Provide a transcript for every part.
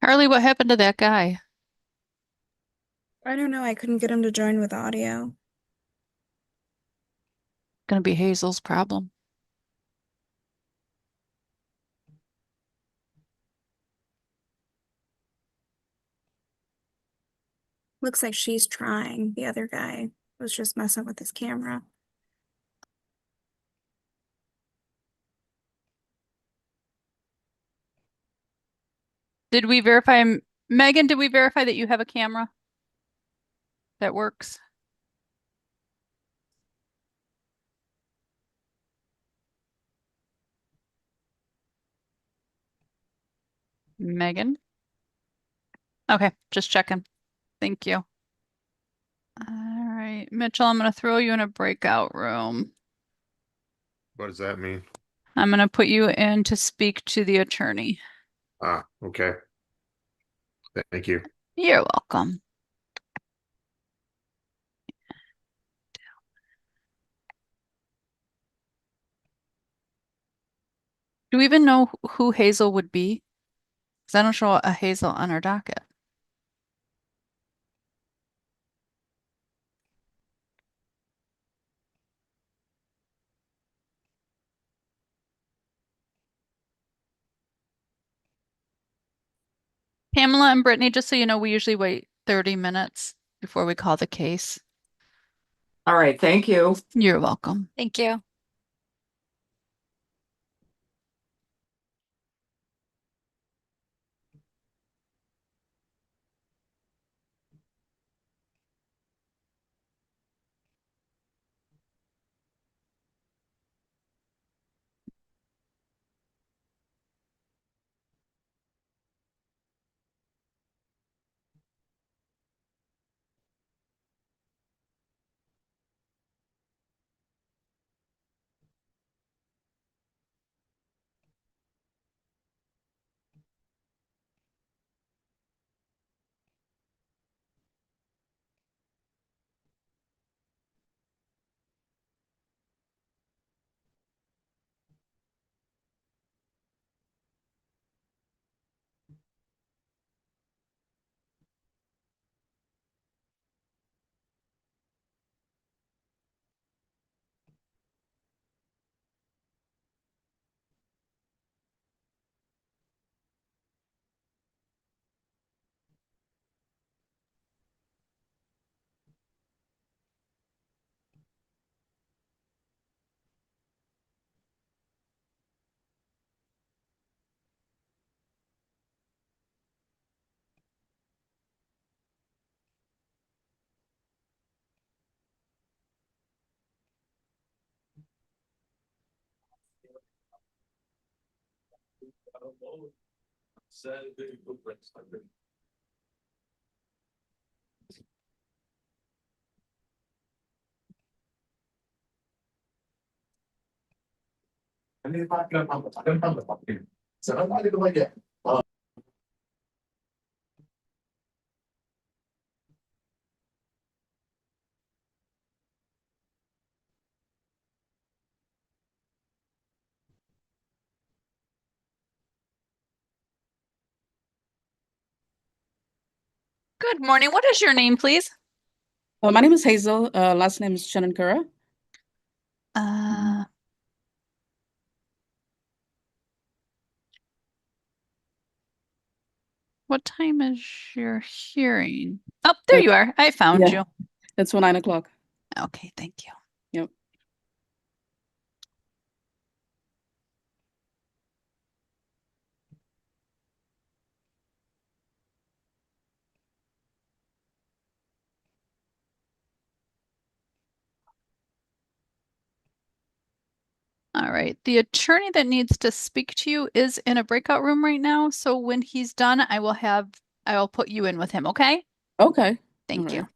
Harley, what happened to that guy? I don't know. I couldn't get him to join with audio. Gonna be Hazel's problem. Looks like she's trying. The other guy was just messing with his camera. Did we verify, Megan, did we verify that you have a camera that works? Megan? Okay, just checking. Thank you. All right, Mitchell, I'm gonna throw you in a breakout room. What does that mean? I'm gonna put you in to speak to the attorney. Ah, okay. Thank you. You're welcome. Do we even know who Hazel would be? Because I don't show a Hazel on our docket. Pamela and Brittany, just so you know, we usually wait 30 minutes before we call the case. All right, thank you. You're welcome. Thank you. Good morning. What is your name, please? My name is Hazel. Last name is Shanankara. Uh, what time is your hearing? Oh, there Uh, you are. I found yeah, you. it's for 9 o'clock. Okay, thank you. Yep. All right. The attorney that needs to speak to you is in a breakout room right now. So when he's done, I will put you in with him, okay? Okay. All Thank right. you.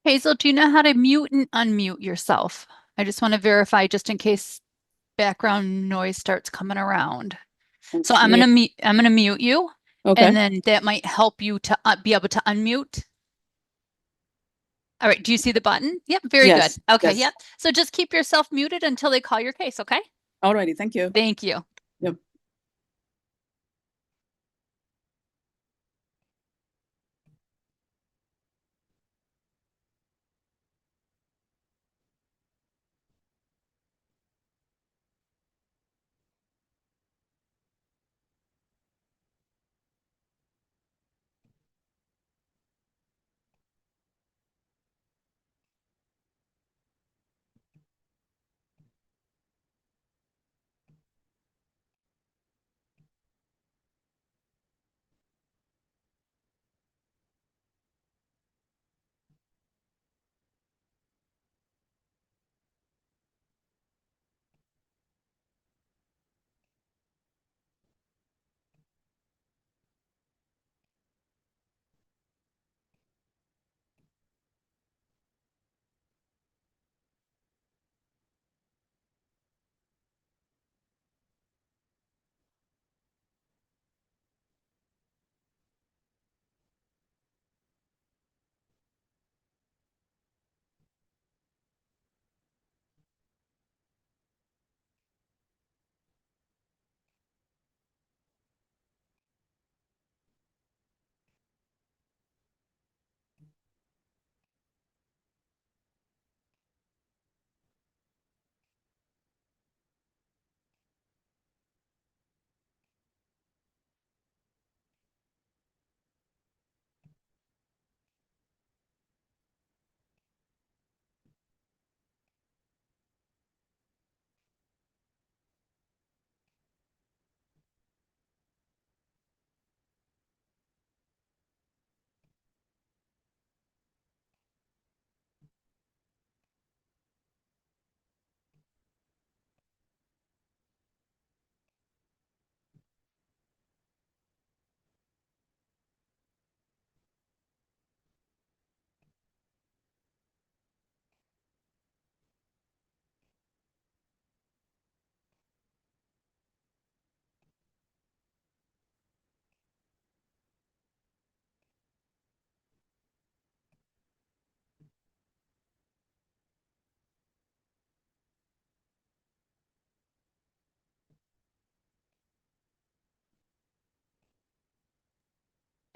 Hazel, do you know how to mute and unmute yourself? I just want to verify just in case background noise starts coming around. So I'm Yeah, gonna mute you, okay. and then that might help you to be able to unmute. All right, do you see the button? Yep, very good. Yes, Okay, yes. yep. So just keep yourself muted until they call your case, okay? Alrighty, thank you. Thank you. Yep.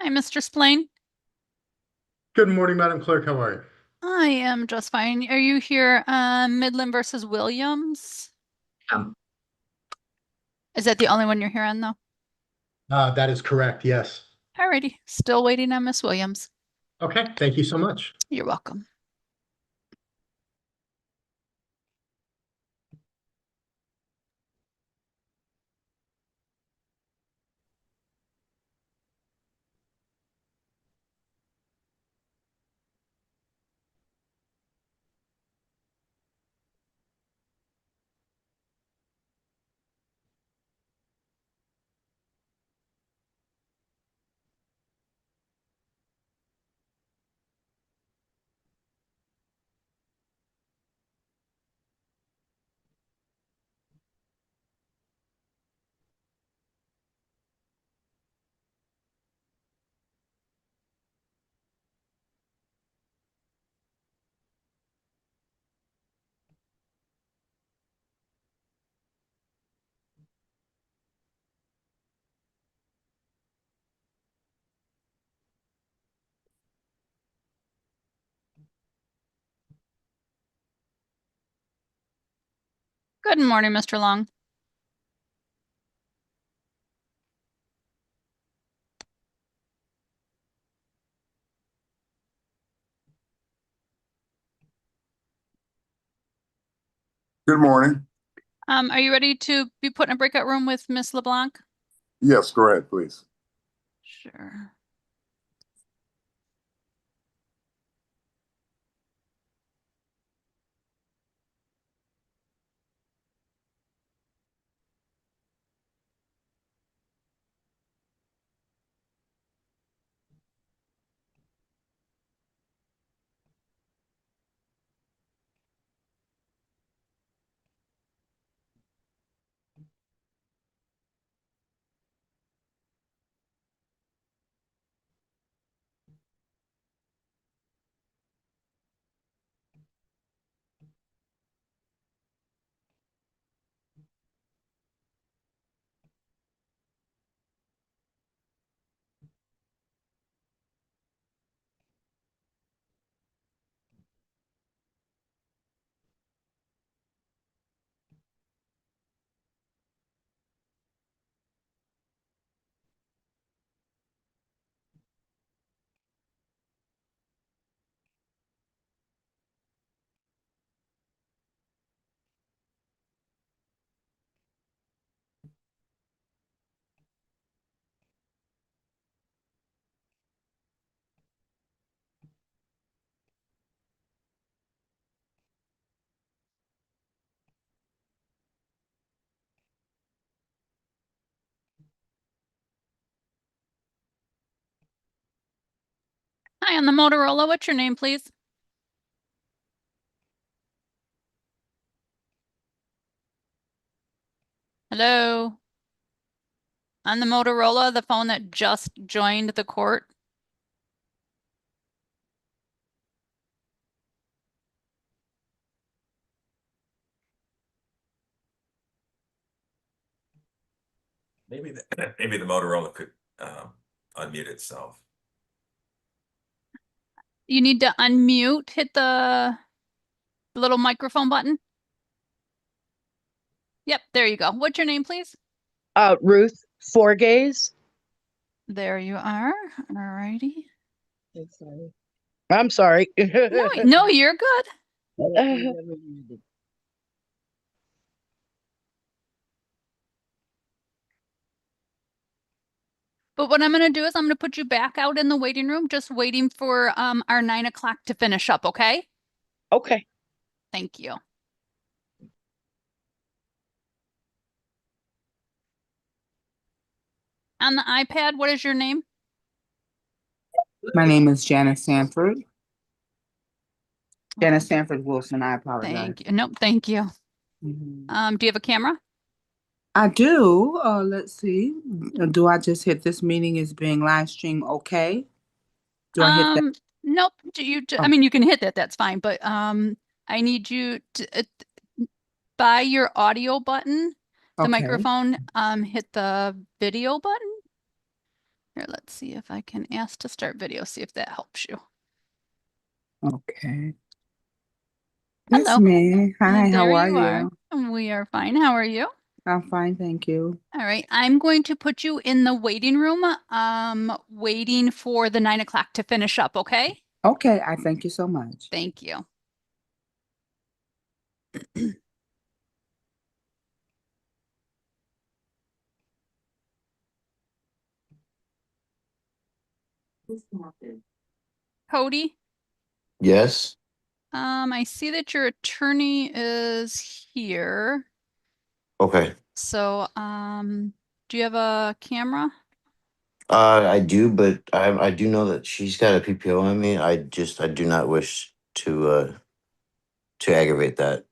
Hi, Mr. Splain. Good morning, Madam Clerk. How are you? I am just fine. Are you here on Midland versus Williams? Is that the only one you're here on though? That is correct. Yes. Alrighty, still waiting on Miss Williams. Okay. Thank you so much. You're welcome. Good morning, Mr. Long. Good morning. Are you ready to be put in a breakout room with Miss LeBlanc? Yes, go ahead, please. Sure. Hi, on the Motorola, what's your name, please? Hello? On the Motorola, the phone that just joined the court? Maybe maybe the Motorola could unmute itself. You need to unmute, hit the little microphone button. Yep, there you go. What's your name, please? Ruth Forgaze. There you are. Alrighty. I'm sorry. No, you're good. But what I'm gonna do is I'm gonna put you back out in the waiting room, just waiting for our 9 o'clock to finish up, okay? Okay. Thank you. On the iPad, what is your name? My name is Janice Sanford. Janice Sanford Wilson. I apologize. Thank you. Nope, thank you. Mhm. Do you have a camera? I do. Let's see. Do I just hit this meeting is being live streamed? Okay. Do I hit that? Nope. I Oh, mean, you can hit that, that's fine, but I need you to by your audio button, the okay. microphone, hit the video button. Here, let's see if I can ask to start video, see if that helps you. Okay. Yes, Hello. ma'am. Hi, There how are you are. you? We are fine. How are you? I'm fine, thank you. All right. I'm going to put you in the waiting room, waiting for the 9 o'clock to finish up, okay? Okay, I thank you so much. Thank you. Cody, Yes. I see that your attorney is here. Okay. So, do you have a camera? I do, but I do know that she's got a PPO on me. I do not wish to aggravate that.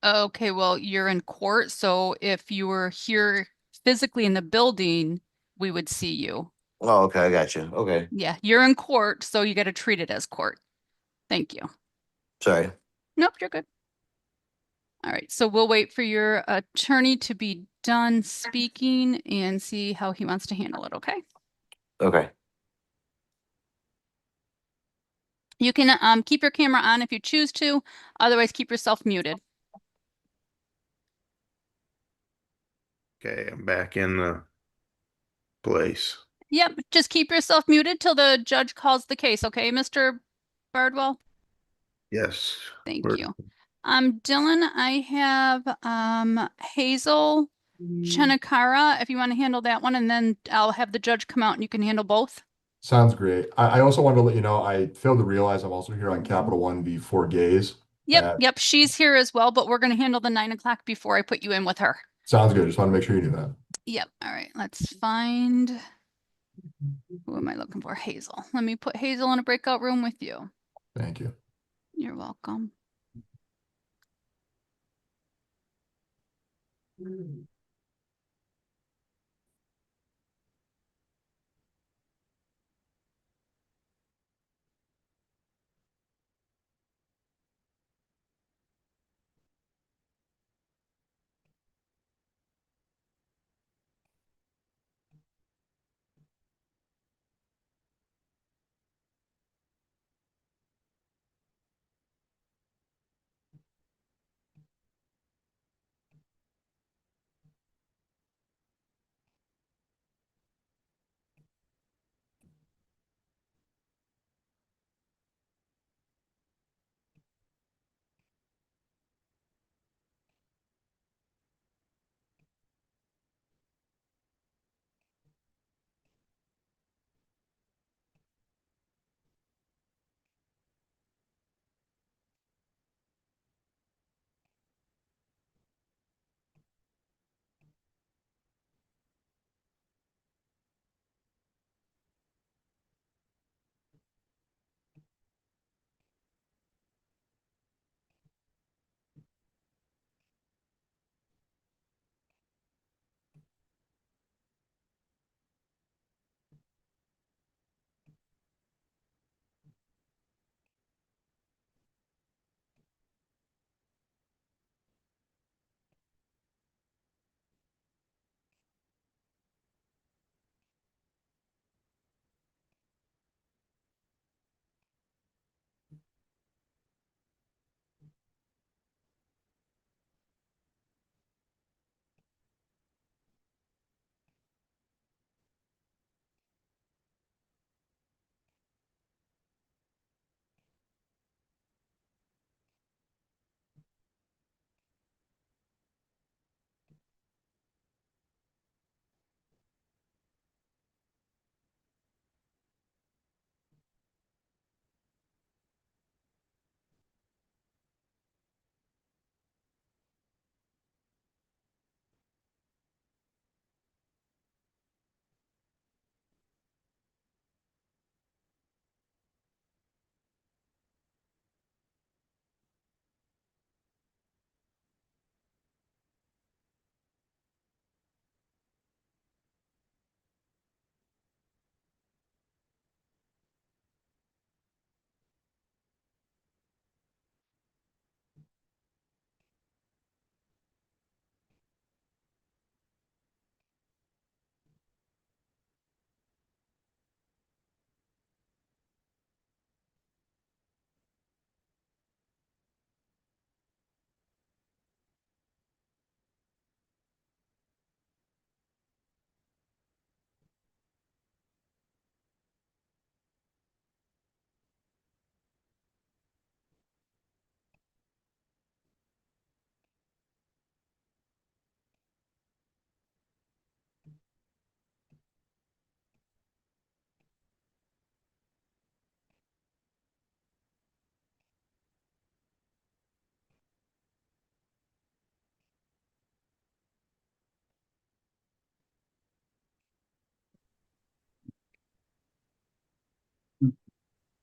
Okay, well, you're in court, so if you were here physically in the building, we would see you. Oh, okay, I got you. Okay. Yeah, you're in court, so you got to treat it as court. Thank you. Sorry. Nope, you're good. All right, so we'll wait for your attorney to be done speaking and see how he wants to handle it, okay? Okay. You can keep your camera on if you choose to, otherwise keep yourself muted. Okay, I'm back in the place. Yep, just keep yourself muted till the judge calls the case, okay, Mr. Bardwell? Yes. Thank we're- you. Dylan, I have Hazel Chenakara, if you want to handle that one, and then I'll have the judge come out and you can handle both. Sounds great. I also wanted to let you know, I failed to realize I'm also here on Capital One v. Gaze. Yep, she's here as well, but we're going to handle the 9 o'clock before I put you in with her. Sounds good. Just want to make sure you knew that. Yep, all right, let's find, who am I looking for? Hazel. Let me put Hazel in a breakout room with you. Thank you. You're welcome.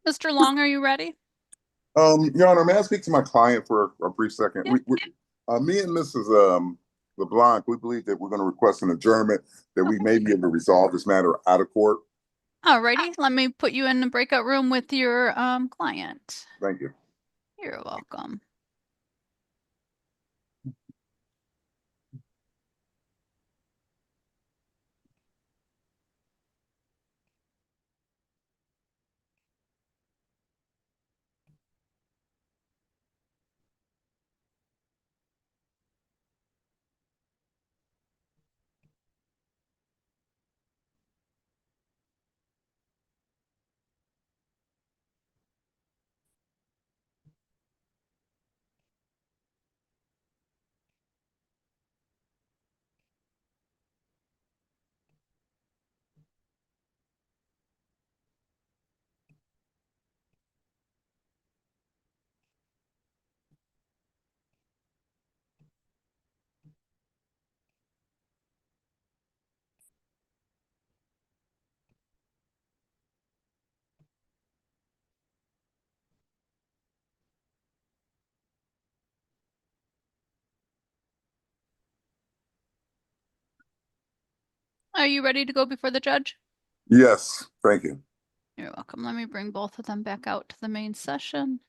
Mr. Long, are you ready? Your Honor, may I speak to my client for a brief second? Yeah. Me and Mrs. LeBlanc, we believe that we're going to request an adjournment that we may be able to resolve this matter out of court. Alrighty, let me put you in the breakout room with your client. Thank you. You're welcome. Are you ready to go before the judge? Yes, thank you. You're welcome. Let me bring both of them back out to the main session.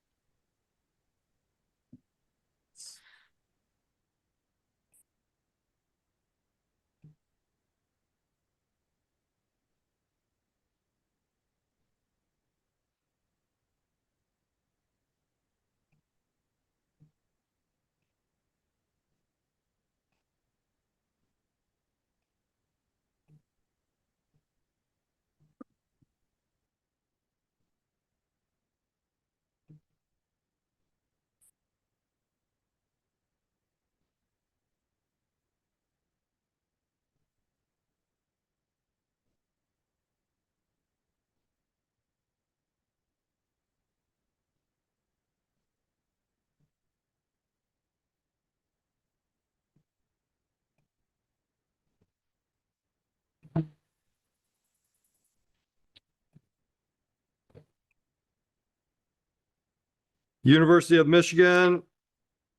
University of Michigan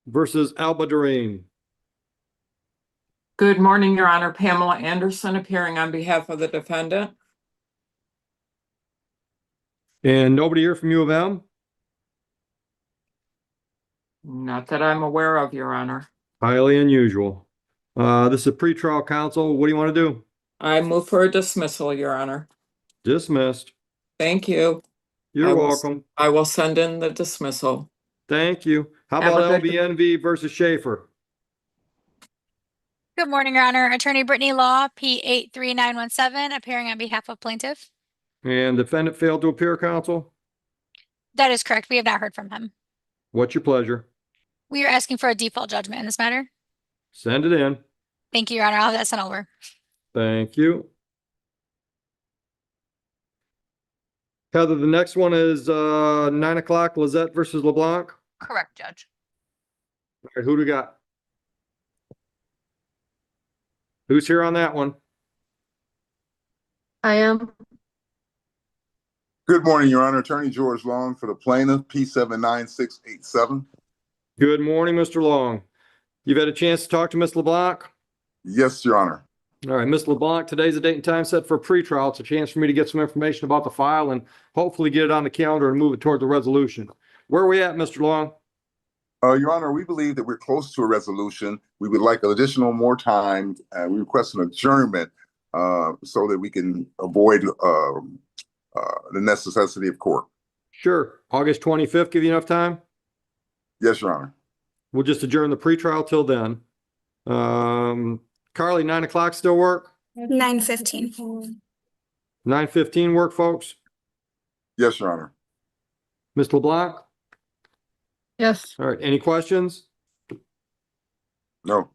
versus Alba Doreen. Good morning, Your Honor. Pamela Anderson appearing on behalf of the defendant. And nobody here from U of M? Not that I'm aware of, Your Honor. Highly unusual. This is pretrial counsel. What do you want to do? I move for a dismissal, Your Honor. Dismissed. Thank you. You're welcome. I will send in the dismissal. Thank you. How Have about a good- LBNV versus Schaefer? Good morning, Your Honor. Attorney Brittany Law, P83917, appearing on behalf of plaintiff. And defendant failed to appear, counsel? That is correct. We have not heard from him. What's your pleasure? We are asking for a default judgment in this matter. Send it in. Thank you, Your Honor. I'll have that sent over. Thank you. Heather, the next one is 9 o'clock, Lizette versus LeBlanc. Correct, Judge. All right, who do we got? Who's here on that one? I am. Good morning, Your Honor. Attorney George Long for the plaintiff, P79687. Good morning, Mr. Long. You've had a chance to talk to Miss LeBlanc? Yes, Your Honor. All right, Miss LeBlanc, today's the date and time set for a pretrial. It's a chance for me to get some information about the file and hopefully get it on the calendar and move it toward the resolution. Where are we at, Mr. Long? Your Honor, we believe that we're close to a resolution. We would like additional more time. We request an adjournment so that we can avoid the necessity of court. Sure. August 25th, give you enough time? Yes, Your Honor. We'll just adjourn the pretrial till then. Carly, 9 o'clock still work? 9:15. 9:15 work, folks? Yes, Your Honor. Ms. LeBlanc? Yes. All right, any questions? No.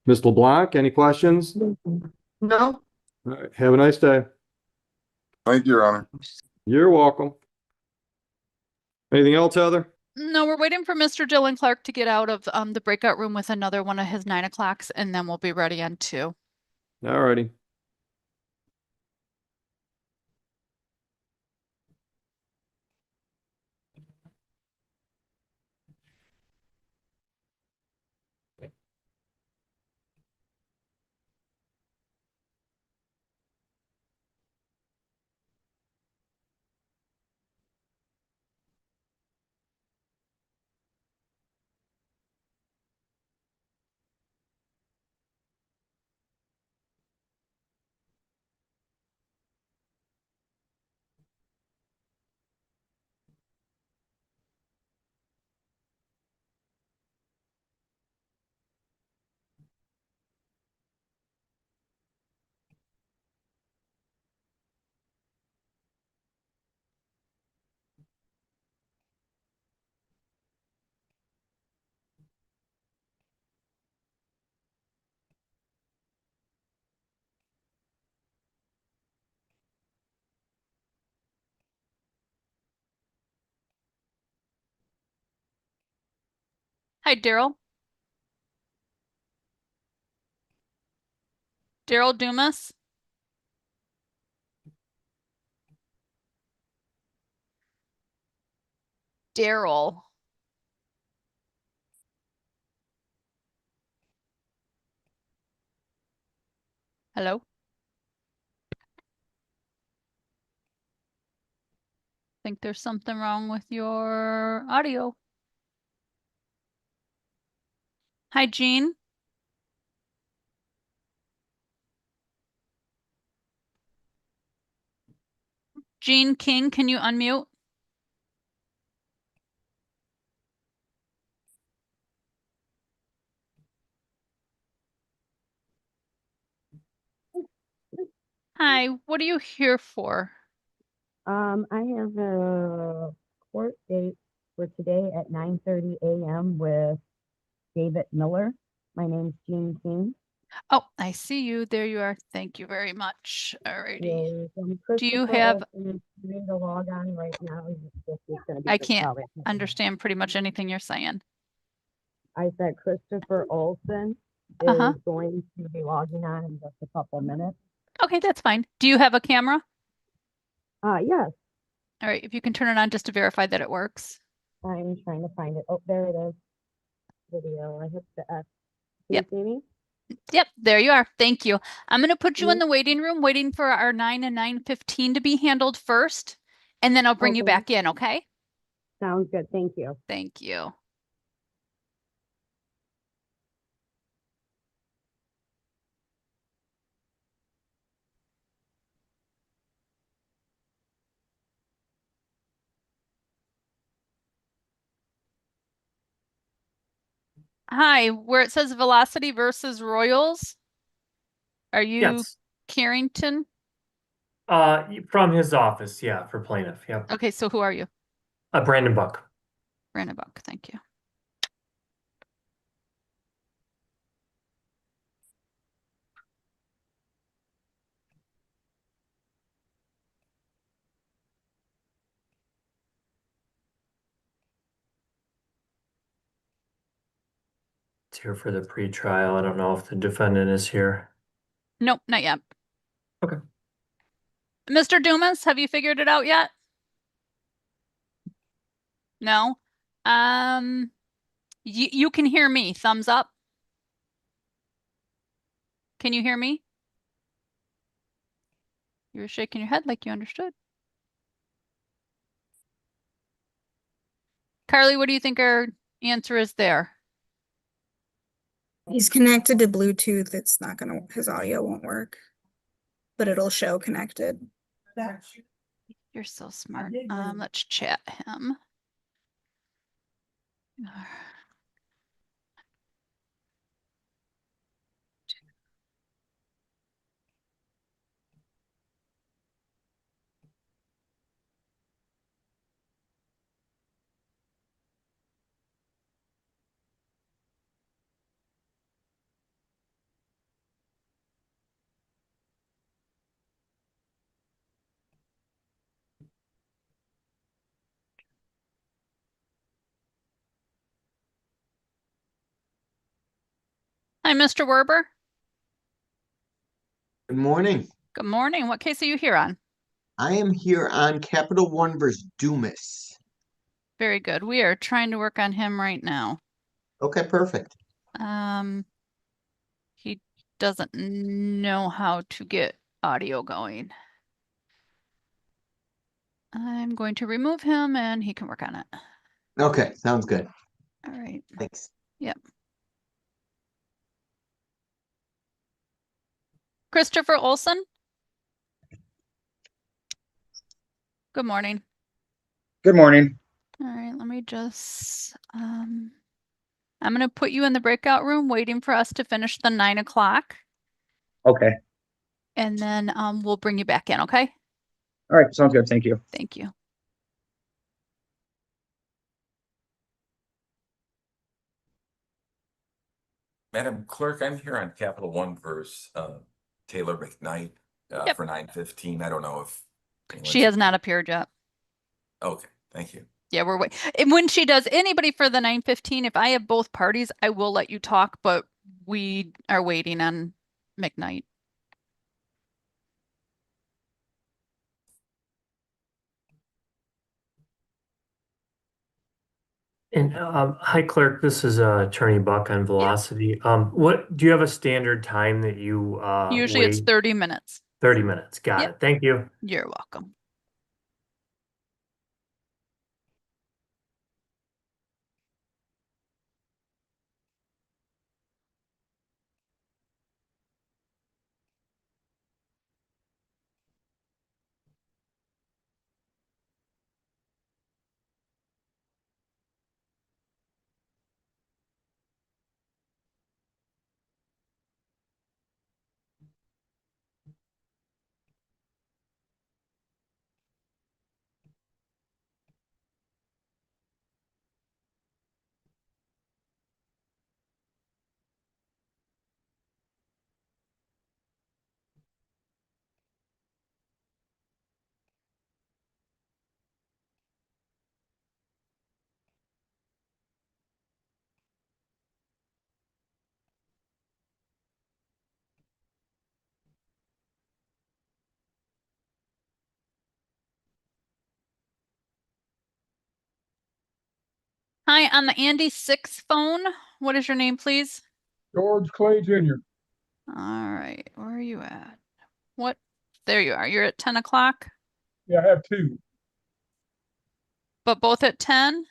Ms. LeBlanc, any questions? No. All right, have a nice day. Thank you, Your Honor. You're welcome. Anything else, Heather? No, we're waiting for Mr. Dylan Clark to get out of the breakout room with another one of his 9 o'clocks, and then we'll be ready on 2. All righty. Hi, Daryl. Daryl Dumas. Daryl. Hello? Think there's something wrong with your audio. Hi, Jean. Jean King, can you unmute? Hi, what are you here for? I have a court date for today at 9:30 a.m. with David Miller. My name's Jean King. Oh, I see you. There you are. Thank you very much. Alrighty. Do you Christopher have, Olson is trying to log on right now. He's gonna be I just can't probably- understand pretty much anything you're saying. I said Christopher Olson Uh-huh. is going to be logging on in just a couple minutes. Okay, that's fine. Do you have a camera? Yes, All right, if you can turn it on just to verify that it works. I'm trying to find it. Oh, there it is. Video. I hit the X. Can Yep. you see me? Yep, there you are. Thank you. I'm going to put you in Mhm. the waiting room, waiting for our 9 and 9:15 to be handled first, and then I'll bring you Okay. back in, okay? Sounds good. Thank you. Thank you. Hi, where it says Velocity versus Royals, are you Yes, Carrington? from his office, yeah, for plaintiff, yep. Okay, so who are you? Brandon Buck. Brandon Buck, thank you. It's here for the pretrial. I don't know if the defendant is here. Nope, not yet. Okay. Mr. Dumas, have you figured it out yet? No? You can hear me. Thumbs up. Can you hear me? You were shaking your head like you understood. Carly, what do you think our answer is there? He's connected to Bluetooth. It's not gonna, his audio won't work, but it'll show connected. You're so smart. Let's chat him. Hi, Mr. Werber. Good morning. Good morning. What case are you here on? I am here on Capital One versus Dumas. Very good. We are trying to work on him right now. Okay, perfect. He doesn't know how to get audio going. I'm going to remove him and he can work on it. Okay, sounds good. All right. Thanks. Yep. Christopher Olson. Good morning. Good morning. All right, let me just, I'm going to put you in the breakout room waiting for us to finish the 9 o'clock. Okay. And then we'll bring you back in, okay? All right. Sounds good. Thank you. Thank you. Madam Clerk, I'm here on Capital One versus Taylor McKnight Yep. for 9:15. I don't know if She has not appeared yet. Okay, thank you. Yeah, we're wait. And when she does anybody for the 9:15, if I have both parties, I will let you talk, but we are waiting on McKnight. And hi, clerk. This is Attorney Buck on Velocity. What do you have a standard time that you Usually it's wait? 30 minutes. 30 minutes. Got Yep. it. Thank you. You're welcome. Hi, on the Andy 6 phone. What is your name, please? George Clay Jr. All right, where are you at? What? There you are. You're at 10 o'clock, Yeah, I have two. but both at 10?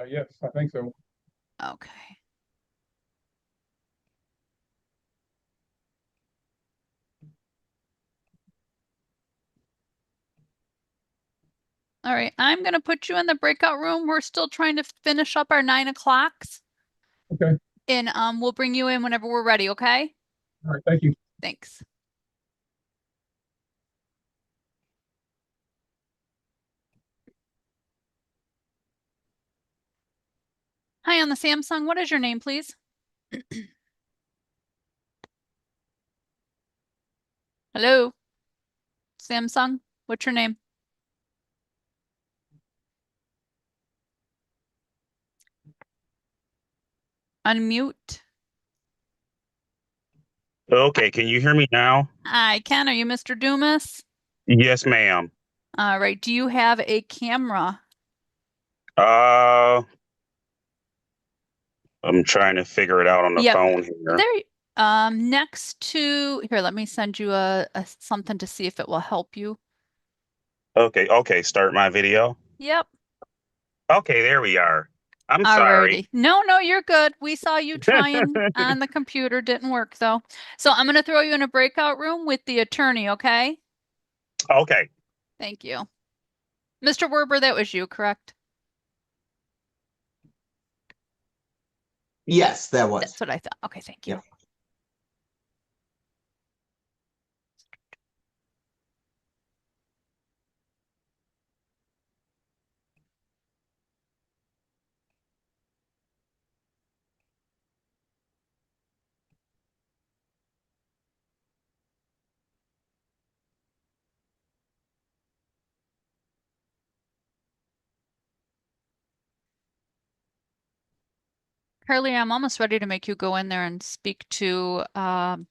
Yes, I think so. Okay. All right, I'm gonna put you in the breakout room. We're still trying to finish up our 9 o'clocks. Okay. And we'll bring you in whenever we're ready, okay? All right. Thank you. Thanks. Hi, on the Samsung. What is your name, please? Hello? Samsung, what's your name? Unmute. Okay, can you hear me now? I can. Are you Mr. Dumas? Yes, ma'am. All right. Do you have a camera? Uh, I'm trying to figure it out on the Yep. phone here. There. Next to here, let me send you a something to see if it will help you. Okay, start my video. Yep. Okay, there we are. I'm Alrighty. sorry. No, you're good. We saw you trying on the computer. Didn't work though. So I'm gonna throw you in a breakout room with the attorney, okay? Okay. Thank you. Mr. Werber, that was you, correct? Yes, that was. That's what I thought. Okay, thank you. Yep. Carly, I'm almost ready to make you go in there and speak to Mr.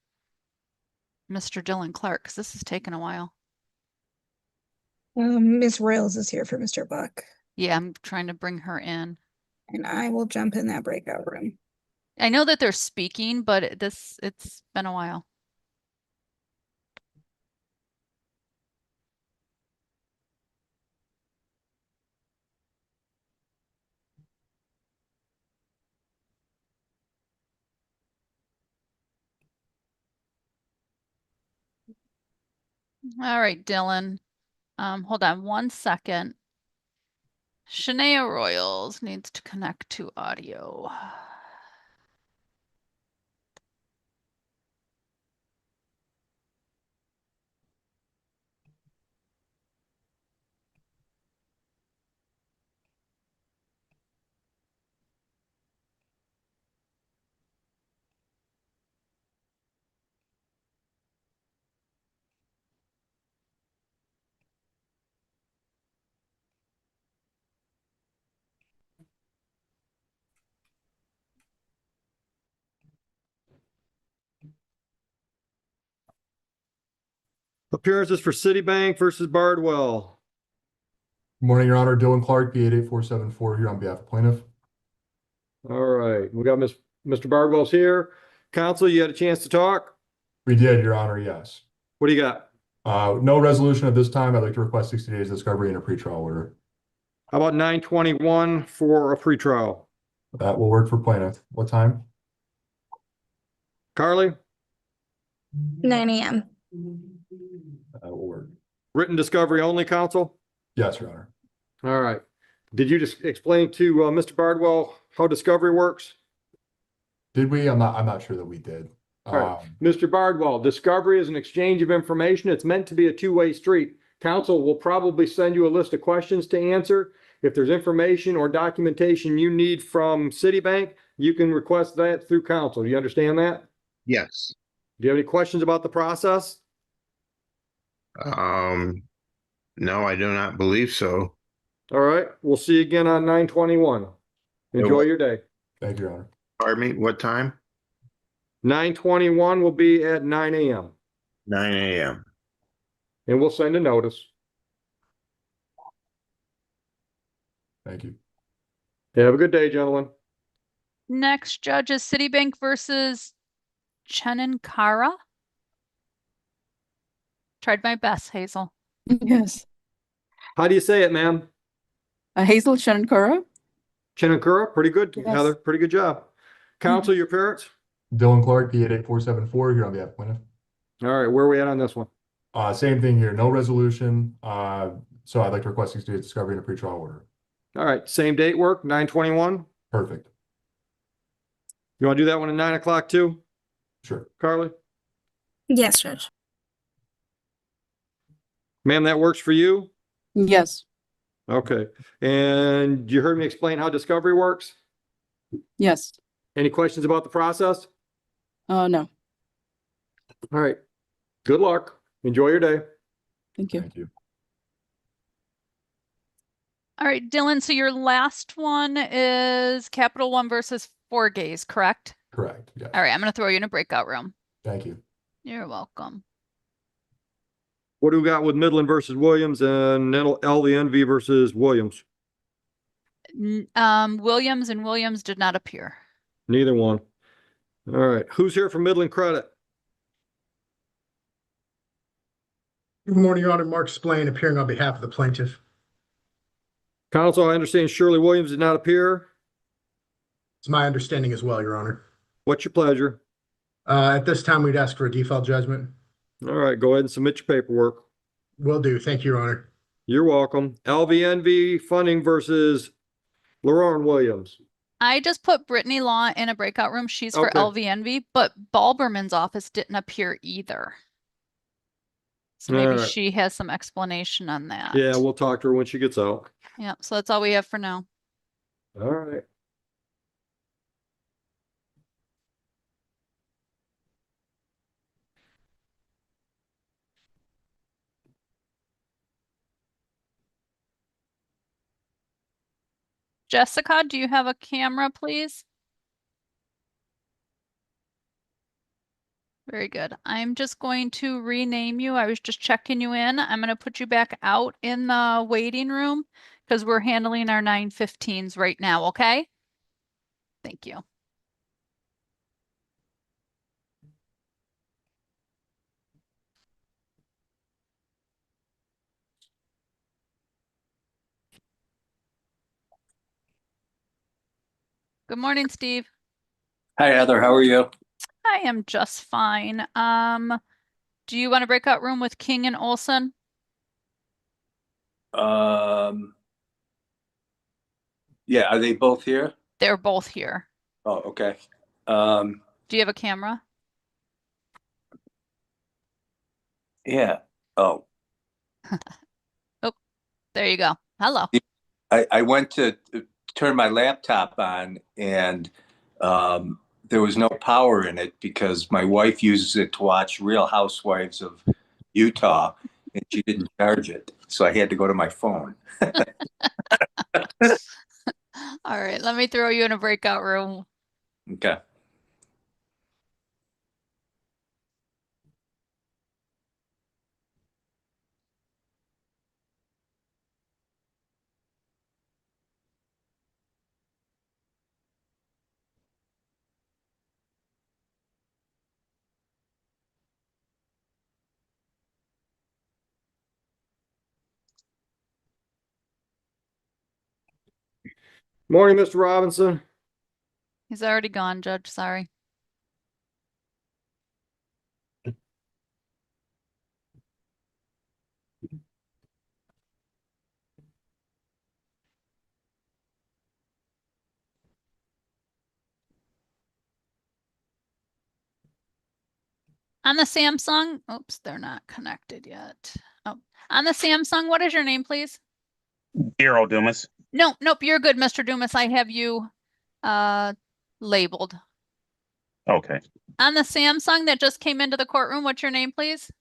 Dylan Clark, because this is taking a while. Ms. Royals is here for Mr. Buck, Yeah, I'm trying to bring her in. and I will jump in that breakout room. I know that they're speaking, but it's been a while. All right, Dylan. Hold on 1 second. Shania Royals needs to connect to audio. Appearances for Citibank versus Bardwell. Good morning, Your Honor. Dylan Clark, B88474 here on behalf of plaintiff. All right, we got Mr. Bardwell's here. Counsel, you had a chance to talk? We did, Your Honor, yes. What do you got? No resolution at this time. I'd like to request 60 days discovery and a pretrial order. How about 9/21 for a pretrial? That will work for plaintiff. What time? Carly? 9 a.m. That will work. Written discovery only, counsel? Yes, Your Honor. All right. Did you just explain to Mr. Bardwell how discovery works? Did we? I'm not sure that we did. All right. Mr. Bardwell, discovery is an exchange of information. It's meant to be a two-way street. Counsel will probably send you a list of questions to answer. If there's information or documentation you need from Citibank, you can request that through counsel. Do you understand that? Yes. Do you have any questions about the process? No, I do not believe so. All right. We'll see you again on 9/21. Enjoy your day. Thank you, Your Honor. Pardon me, what time? 9/21 will be at 9 a.m. 9 a.m. and we'll send a notice. Thank you. Have a good day, gentlemen. Next judge is Citibank versus Chenankara. Tried my best, Hazel. Yes. How do you say it, ma'am? Hazel Chenankara. Chenankara, pretty good, Yes. Heather. Pretty good job. Counsel, your parents? Dylan Clark, B88474 here on behalf of plaintiff. All right, where are we at on this one? Same thing here. No resolution. So I'd like to request 60 days discovery and a pretrial order. All right, same date work, 9/21. Perfect. You want to do that one at 9 o'clock too, Sure. Carly? Yes, Judge. Ma'am, that works for you? Yes. Okay. And you heard me explain how discovery works? Yes. Any questions about the process? No. All right. Good luck. Enjoy your day. Thank you. Thank you. All right, Dylan, so your last one is Capital One versus Forgaze, correct? Correct. Yeah. All right, I'm going to throw you in a breakout room. Thank you. You're welcome. What do we got with Midland versus Williams and LVNV versus Williams? Williams and Williams did not appear. Neither one. All right. Who's here for Midland Credit? Good morning, Your Honor. Mark Splain, appearing on behalf of the plaintiff. Counsel, I understand Shirley Williams did not appear. It's my understanding as well, Your Honor. What's your pleasure? At this time, we'd ask for a default judgment. All right, go ahead and submit your paperwork. Will do. Thank you, Your Honor. You're welcome. LVNV funding versus LaRon Williams. I just put Brittany Law in a breakout room. She's for Okay. LVNV, but Balberman's office didn't appear either. So maybe All right. she has some explanation on that. Yeah, we'll talk to her when she gets out. Yeah, so that's all we have for now. All right. Jessica, do you have a camera, please? Very good. I'm just going to rename you. I was just checking you in. I'm going to put you back out in the waiting room because we're handling our 915s right now, okay? Thank you. Good morning, Steve. Hi, Heather. How are you? I am just fine. Do you want a breakout room with King and Olson? Yeah, are they both here? They're both here. Oh, okay. Do you have a camera? Yeah. Oh, Oh, there you go. Hello. I went to turn my laptop on and there was no power in it because my wife uses it to watch Real Housewives of Utah and she didn't charge it. So I had to go to my phone. All right, let me throw you in a breakout room. Okay. Morning, Mr. Robinson. He's already gone, Judge. Sorry. On the Samsung, oops, they're not connected yet. Oh, on the Samsung, what is your name, please? Daryl Dumas. No, nope, you're good, Mr. Dumas. I have you labeled. Okay. On the Samsung that just came into the courtroom, what's your name, please?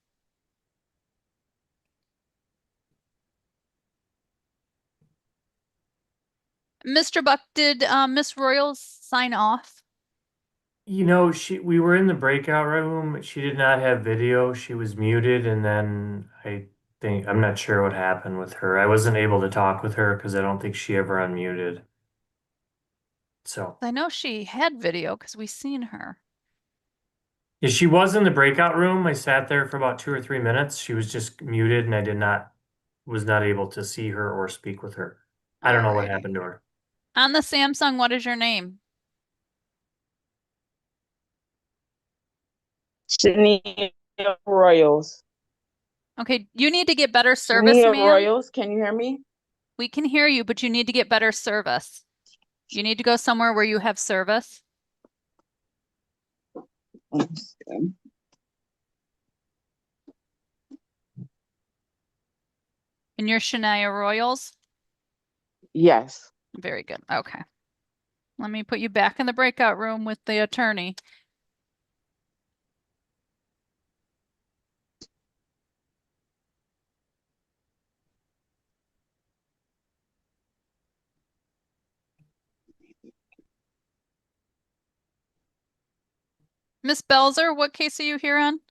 Mr. Buck, did Miss Royals sign off? You know, we were in the breakout room. She did not have video. She was muted, and then I'm not sure what happened with her. I wasn't able to talk with her because I don't think she ever unmuted. So I know she had video because we seen her. yeah, she was in the breakout room. I sat there for about 2 or 3 minutes. She was just muted, and I was not able to see her or speak with her. I don't know what Alrighty. happened to her. On the Samsung, what is your name? Shania Royals. Okay, you need to get better service, Shania ma'am. Royals, can you hear me? We can hear you, but you need to get better service. You need to go somewhere where you have service. And you're Shania Royals? Yes. Very good. Okay. Let me put you back in the breakout room with the attorney. Miss Belzer, what case are you here on?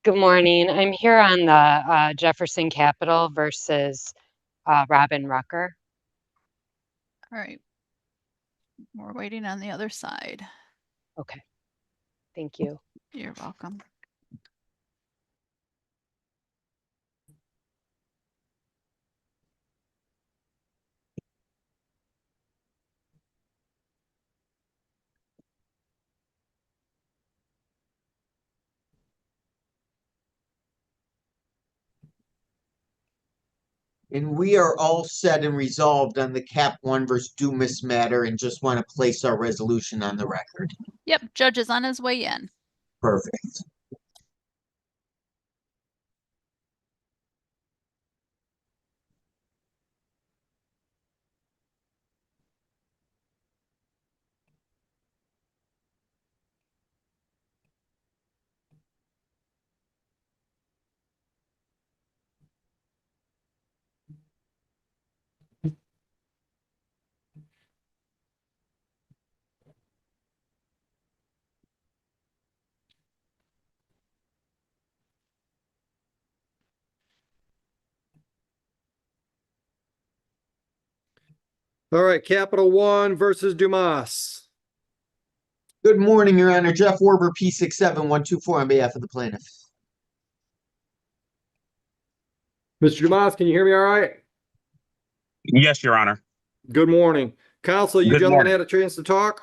Good morning. I'm here on the Jefferson Capital versus Robin Rucker. All right. We're waiting on the other side. Okay. Thank you. You're welcome. And we are all set and resolved on the Cap 1 versus Dumas matter and just want to place our resolution on the record. Yep, judge is on his way in. Perfect. All right, Capital One versus Dumas. Good morning, Your Honor. Jeff Werber, P67124 on behalf of the plaintiff. Mr. Dumas, can you hear me all right? Yes, Your Honor. Good morning. Counsel, you Good gentlemen morning. had a chance to talk?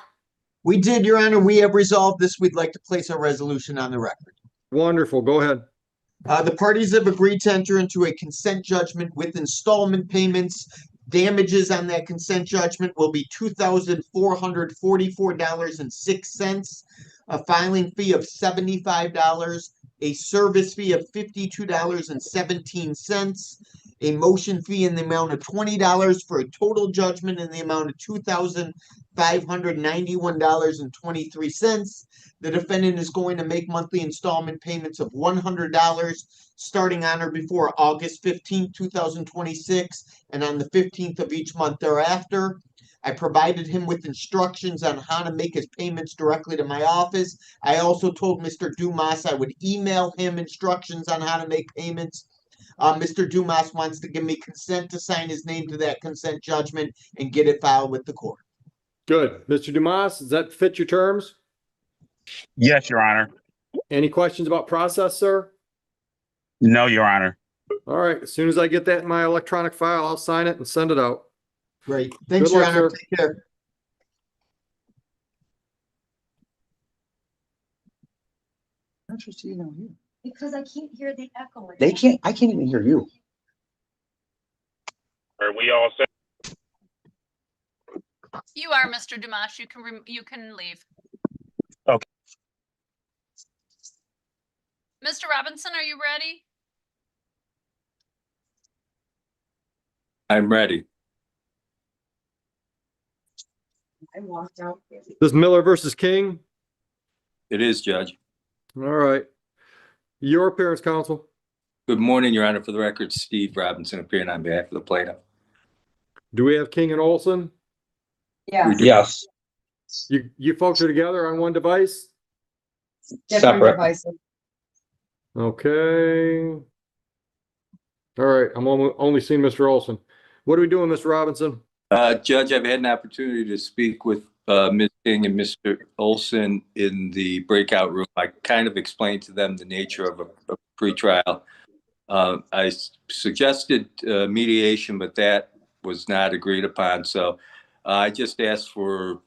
We did, Your Honor. We have resolved this. We'd like to place our resolution on the record. Wonderful. Go ahead. The parties have agreed to enter into a consent judgment with installment payments. Damages on that consent judgment will be $2,444.06, a filing fee of $75, a service fee of $52.17, a motion fee in the amount of $20 for a total judgment in the amount of $2,591.23. The defendant is going to make monthly installment payments of $100 starting on or before August 15th, 2026, and on the 15th of each month thereafter. I provided him with instructions on how to make his payments directly to my office. I also told Mr. Dumas I would email him instructions on how to make payments. Mr. Dumas wants to give me consent to sign his name to that consent judgment and get it filed with the court. Good. Mr. Dumas, does that fit your terms? Yes, Your Honor. Any questions about process, sir? No, Your Honor. All right, as soon as I get that in my electronic file, I'll sign it and send it out. Great. Thanks, Good Your luck, Honor. sir. Take care. Because I can't hear the echo. I can't even hear you. Are we all set? You are Mr. Dimash. You can leave. Okay. Mr. Robinson, are you ready? I'm ready. I walked out. This is Miller versus King. It is, Judge. All right. Your appearance, counsel. Good morning, Your Honor. For the record, Steve Robinson appearing on behalf of the plaintiff. Do we have King and Olson? We do. Yes. You folks are together on one device? Separate. devices. Okay. All right, I'm only seeing Mr. Olson. What are we doing, Mr. Robinson? Judge, I've had an opportunity to speak with Ms. King and Mr. Olson in the breakout room. I kind of explained to them the nature of a pretrial. I suggested mediation, but that was not agreed upon. So I just asked for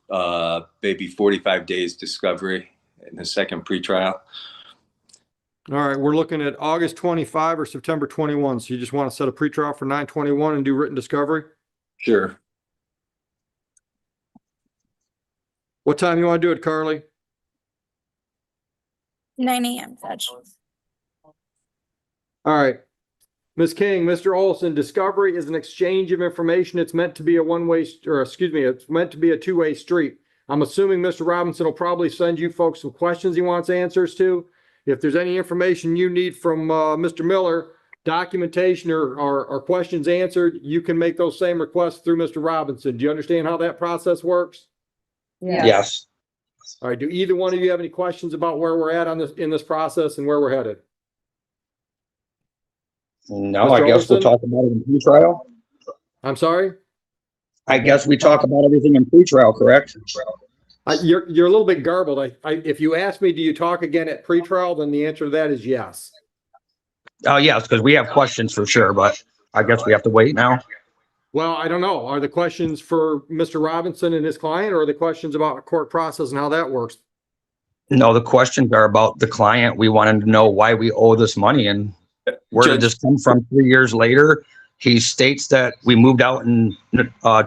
maybe 45 days discovery in the second pretrial. All right, we're looking at August 25 or September 21. So you just want to set a pretrial for 9/21 and do written discovery? Sure. What time you want to do it, Carly? 9 a.m., Judge. All right. Ms. King, Mr. Olson, discovery is an exchange of information. It's meant to be a it's meant to be a two-way street. I'm assuming Mr. Robinson will probably send you folks some questions he wants answers to. If there's any information you need from Mr. Miller, documentation or questions answered, you can make those same requests through Mr. Robinson. Do you understand how that process works? Yes. All right. Do either one of you have any questions about where we're at in this process and where we're headed? No, Mr. I guess we'll Olson? talk about it in pretrial. I'm sorry? I guess we talk about everything in pretrial, correct? You're a little bit garbled. If you ask me, do you talk again at pretrial, then the answer to that is yes. Oh, yes, because we have questions for sure, but I guess we have to wait now. Well, I don't know. Are the questions for Mr. Robinson and his client, or are the questions about court process and how that works? No, the questions are about the client. We wanted to know why we owe this money and where did this come from 3 years later? He states that we moved out in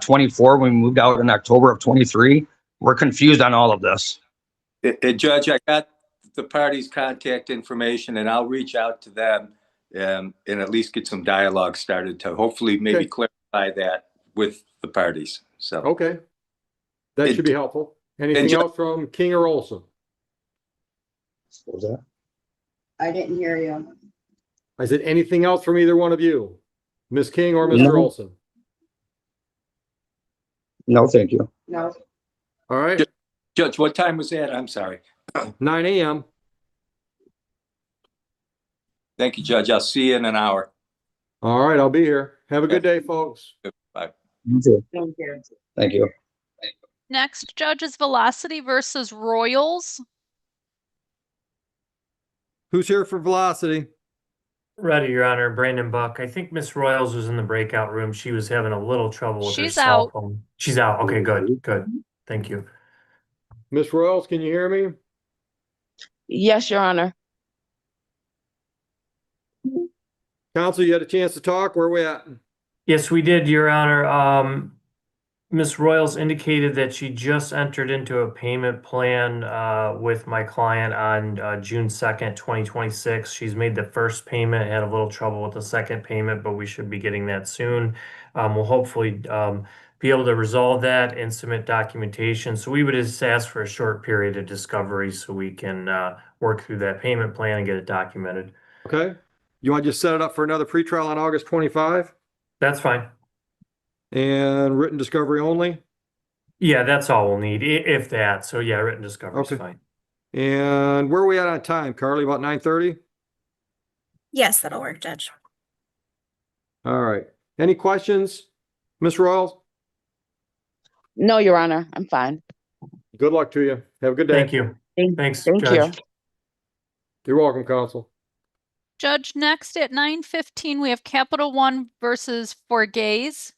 24, we moved out in October of 23. We're confused on all of this. Judge, I got the parties' contact information, and I'll reach out to them and at least get some dialogue started to hopefully maybe clarify that with the parties. So Okay. That should be helpful. Anything else from King or Olson? What was that? I didn't hear you. I said anything else from either one of you? Ms. King or Mr. No. Olson? No, thank you. No. All right. Judge, what time was that? I'm sorry. 9 a.m. Thank you, Judge. I'll see you in an hour. All right, I'll be here. Have a good day, folks. Bye. You too. Thank you. Thank you. Next, Judge, is Velocity versus Royals. Who's here for Velocity? Ready, Your Honor. Brandon Buck. I think Miss Royals was in the breakout room. She was having a little trouble with her She's cell out. phone. She's out. Okay, good, good. Thank you. Miss Royals, can you hear me? Yes, Your Honor. Counsel, you had a chance to talk. Where are we at? Yes, we did, Your Honor. Miss Royals indicated that she just entered into a payment plan with my client on June 2nd, 2026. She's made the first payment, had a little trouble with the second payment, but we should be getting that soon. We'll hopefully be able to resolve that and submit documentation. So we would just ask for a short period of discovery so we can work through that payment plan and get it documented. Okay. You want to just set it up for another pretrial on August 25? That's fine. And written discovery only? Yeah, that's all we'll need, if that. So yeah, written discovery is Okay. fine. And where are we at on time, Carly? About 9:30? Yes, that'll work, Judge. All right. Any questions, Miss Royals? No, Your Honor. I'm fine. Good luck to you. Have a good day. Thank you. Thanks, Thank Judge. you. You're welcome, counsel. Judge, next at 9:15, we have Capital One versus Forgays.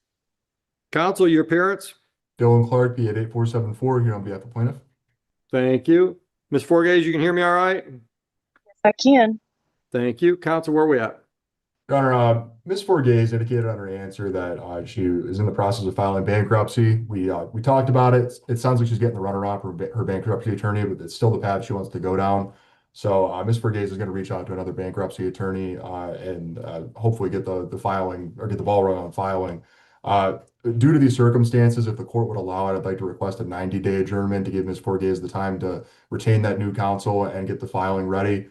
Counsel, your appearance? Dylan Clark, P 8474 here on behalf of plaintiff. Thank you. Ms. Forgays, you can hear me all right? I can. Thank you. Counsel, where are we at? Your Honor, Ms. Forgays indicated on her answer that she is in the process of filing bankruptcy. We talked about it. It sounds like she's getting the runaround from her bankruptcy attorney, but it's still the path she wants to go down. So Ms. Forgays is going to reach out to another bankruptcy attorney and hopefully get the filing or get the ball rolling on filing. Due to these circumstances, if the court would allow it, I'd like to request a 90-day adjournment to give Ms. Forgays the time to retain that new counsel and get the filing ready.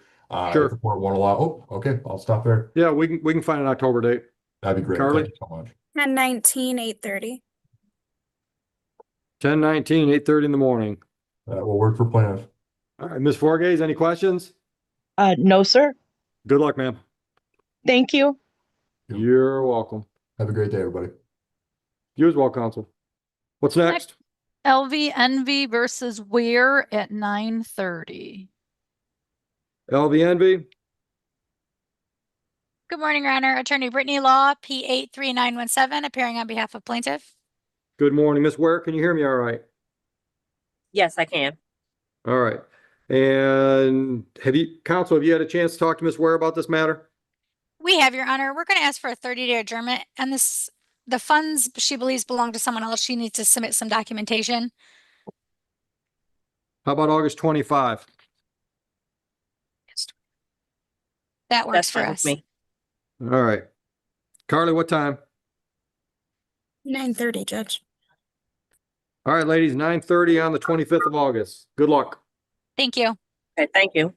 Sure. If the court won't allow, oh, okay, I'll stop there. Yeah, we can find an October date. That'd be great. Carly? Thank you so much. 10/19, 8:30. 10/19, 8:30 in the morning. That will work for plaintiff. All right, Ms. Forgays, any questions? No, sir. Good luck, ma'am. Thank you. You're welcome. Have a great day, everybody. You as well, counsel. What's next? LV Envy versus Weir at 9:30. LVNV? Good morning, Your Honor. Attorney Brittany Law, P 83917, appearing on behalf of plaintiff. Good morning, Ms. Ware. Can you hear me all right? Yes, I can. All right. And counsel, have you had a chance to talk to Ms. Ware about this matter? We have, Your Honor. We're going to ask for a 30-day adjournment, and the funds she believes belong to someone else. She needs to submit some documentation. How about August 25? That works for us. All right. Carly, what time? 9:30, Judge. All right, ladies, 9:30 on the 25th of August. Good luck. Thank you. Okay, thank you.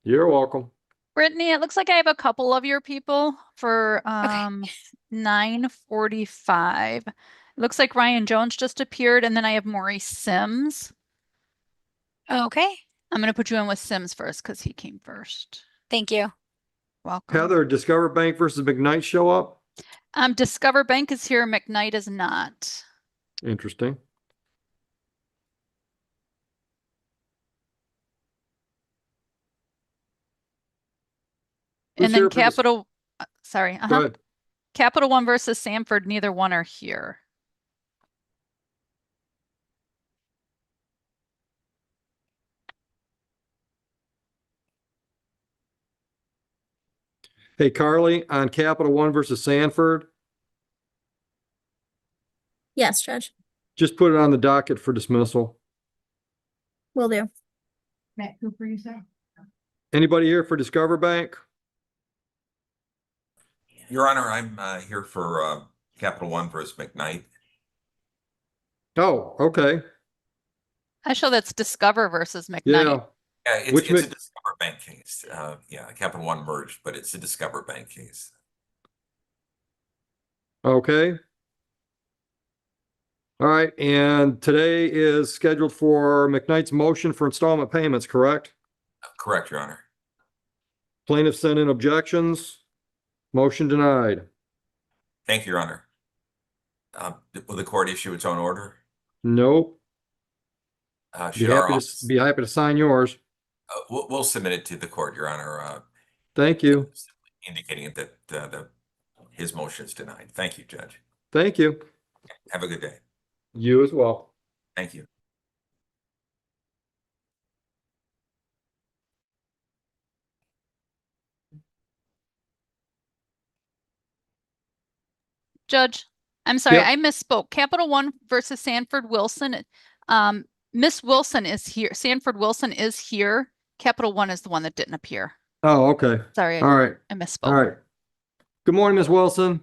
You're welcome. Brittany, it looks like I have a couple of your people for 9:45. It looks like Ryan Jones just appeared, and then I have Maurice Sims. Okay. I'm going to put you in with Sims first because he came first. Thank you. Welcome. Heather, Discover Bank versus McKnight show up? Discover Bank is here. McKnight is not. Interesting. And Who's then here for this- Capital, sorry. Go ahead. Capital One versus Sanford, neither one are here. Hey, Carly, on Capital One versus Sanford, Yes, Judge. just put it on the docket for dismissal. Will do. Matt Cooper, you say? Anybody here for Discover Bank? Your Honor, I'm here for Capital One versus McKnight. Oh, okay. I show that's Discover versus McKnight. Yeah. Yeah, it's, Which it's a Mc- Discover Bank case. Yeah, Capital One merged, but it's a Discover Bank case. Okay. All right, and today is scheduled for McKnight's motion for installment payments, correct? Correct, Your Honor. Plaintiff sent in objections. Motion denied. Thank you, Your Honor. Will the court issue its own order? Nope. Be Should our happy office, to be happy to sign yours. we'll submit it to the court, Your Honor, Thank you. indicating that his motion is denied. Thank you, Judge. Thank you. Have a good day. You as well. Thank you. Judge, I'm sorry, Yep. I misspoke. Capital One versus Sanford Wilson. Miss Wilson is here. Sanford Wilson is here. Capital One is the one that didn't appear. Oh, okay. Sorry, All right. I misspoke. All right. Good morning, Ms. Wilson.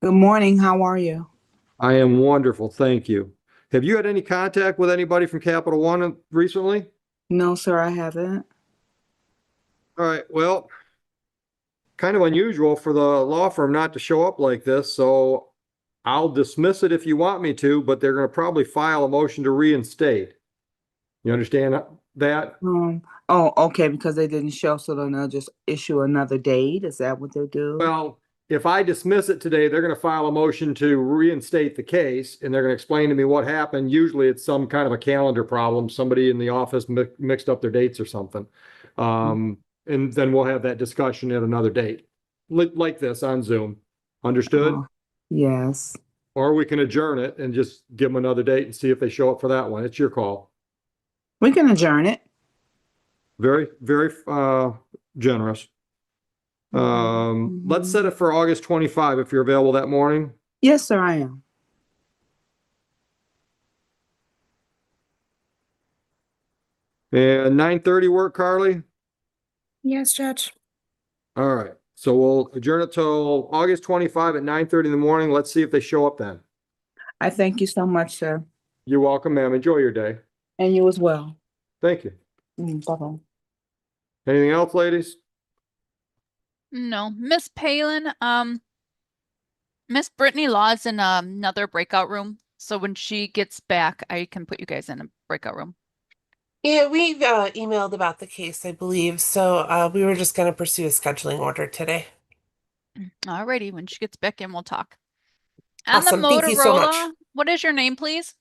Good morning. How are you? I am wonderful. Thank you. Have you had any contact with anybody from Capital One recently? No, sir, I haven't. All right. Well, kind of unusual for the law firm not to show up like this, so I'll dismiss it if you want me to, but they're going to probably file a motion to reinstate. You understand that? Oh, okay, because they didn't show, so then they'll just issue another date. Is that what they'll do? Well, if I dismiss it today, they're gonna file a motion to reinstate the case, and they're gonna explain to me what happened. Usually it's some kind of a calendar problem. Somebody in the office mixed up their dates or something. And then we'll have that discussion at another date, like this on Zoom. Understood? Oh, yes. Or we can adjourn it and just give them another date and see if they show up for that one. It's your call. We can adjourn it. Very, very generous. Let's set it for August 25 if you're available that morning. Yes, sir, I am. And 9:30 work, Carly? Yes, Judge. All right. So we'll adjourn it till August 25 at 9:30 in the morning. Let's see if they show up then. I thank you so much, sir. You're welcome, ma'am. Enjoy your day. And you as well. Thank you. Bye-bye. Anything else, ladies? No, Miss Palin, Miss Brittany Law's in another breakout room. So when she gets back, I can put you guys in a breakout room. Yeah, we've emailed about the case, I believe. So we were just going to pursue a scheduling order today. Alrighty, when she gets back in, we'll talk. On the Awesome. Thank you so much. Motorola, what is your name, please?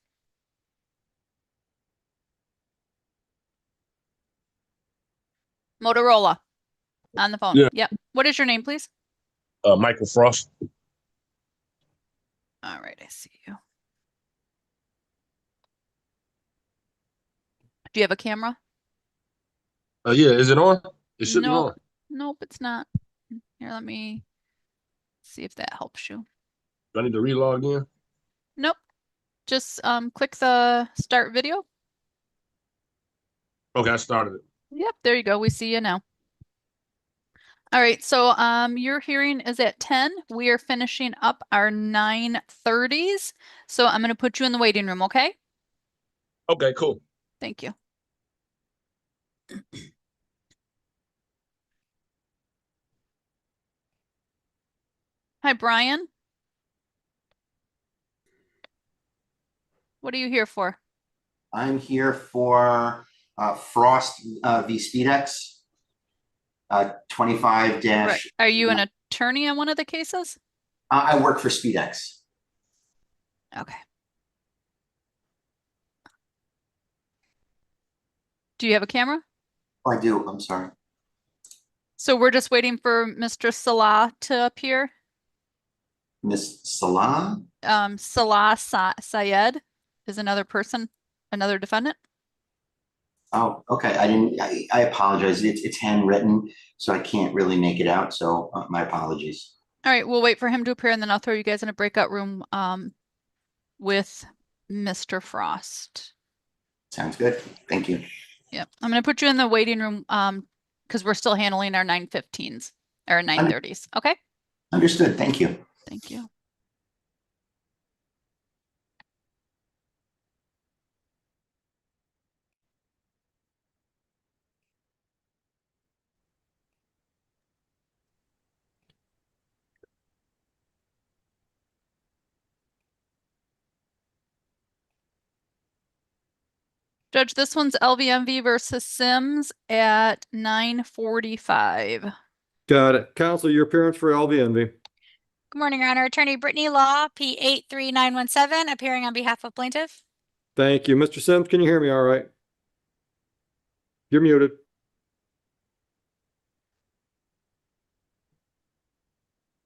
Motorola. On the phone. Yeah. Yep. What is your name, please? Michael Frost. All right, I see you. Do you have a camera? Yeah, is it on? It should be Nope. on. Nope, it's not. Here, let me see if that helps you. Do I need to relog in? Nope. Just click the start video. Okay, I started it. Yep, there you go. We see you now. All right, so your hearing is at 10. We are finishing up our 9:30s. So I'm going to put you in the waiting room, okay? Okay, cool. Thank you. Hi, Brian. What are you here for? I'm here for Frost v. Speedex, 25 dash. Are you an attorney on one of the cases? I work for Speedex. Okay. Do you have a camera? Oh, I do. I'm sorry. So we're just waiting for Mr. Salah to appear. Miss Salah? Salah Syed is another person, another defendant. Oh, okay. I apologize. It's handwritten, so I can't really make it out. So my apologies. All right, we'll wait for him to appear and then I'll throw you guys in a breakout room with Mr. Frost. Sounds good. Thank you. Yep. I'm going to put you in the waiting room because we're still handling our 9:15s or 9:30s. Okay? Understood. Thank you. Thank you. Judge, this one's LVMV versus Sims at 9:45. Got it. Counsel, your appearance for LVNV. Good morning, Your Honor. Attorney Brittany Law, P83917, appearing on behalf of plaintiff. Thank you. Mr. Sims, can you hear me all right? You're muted.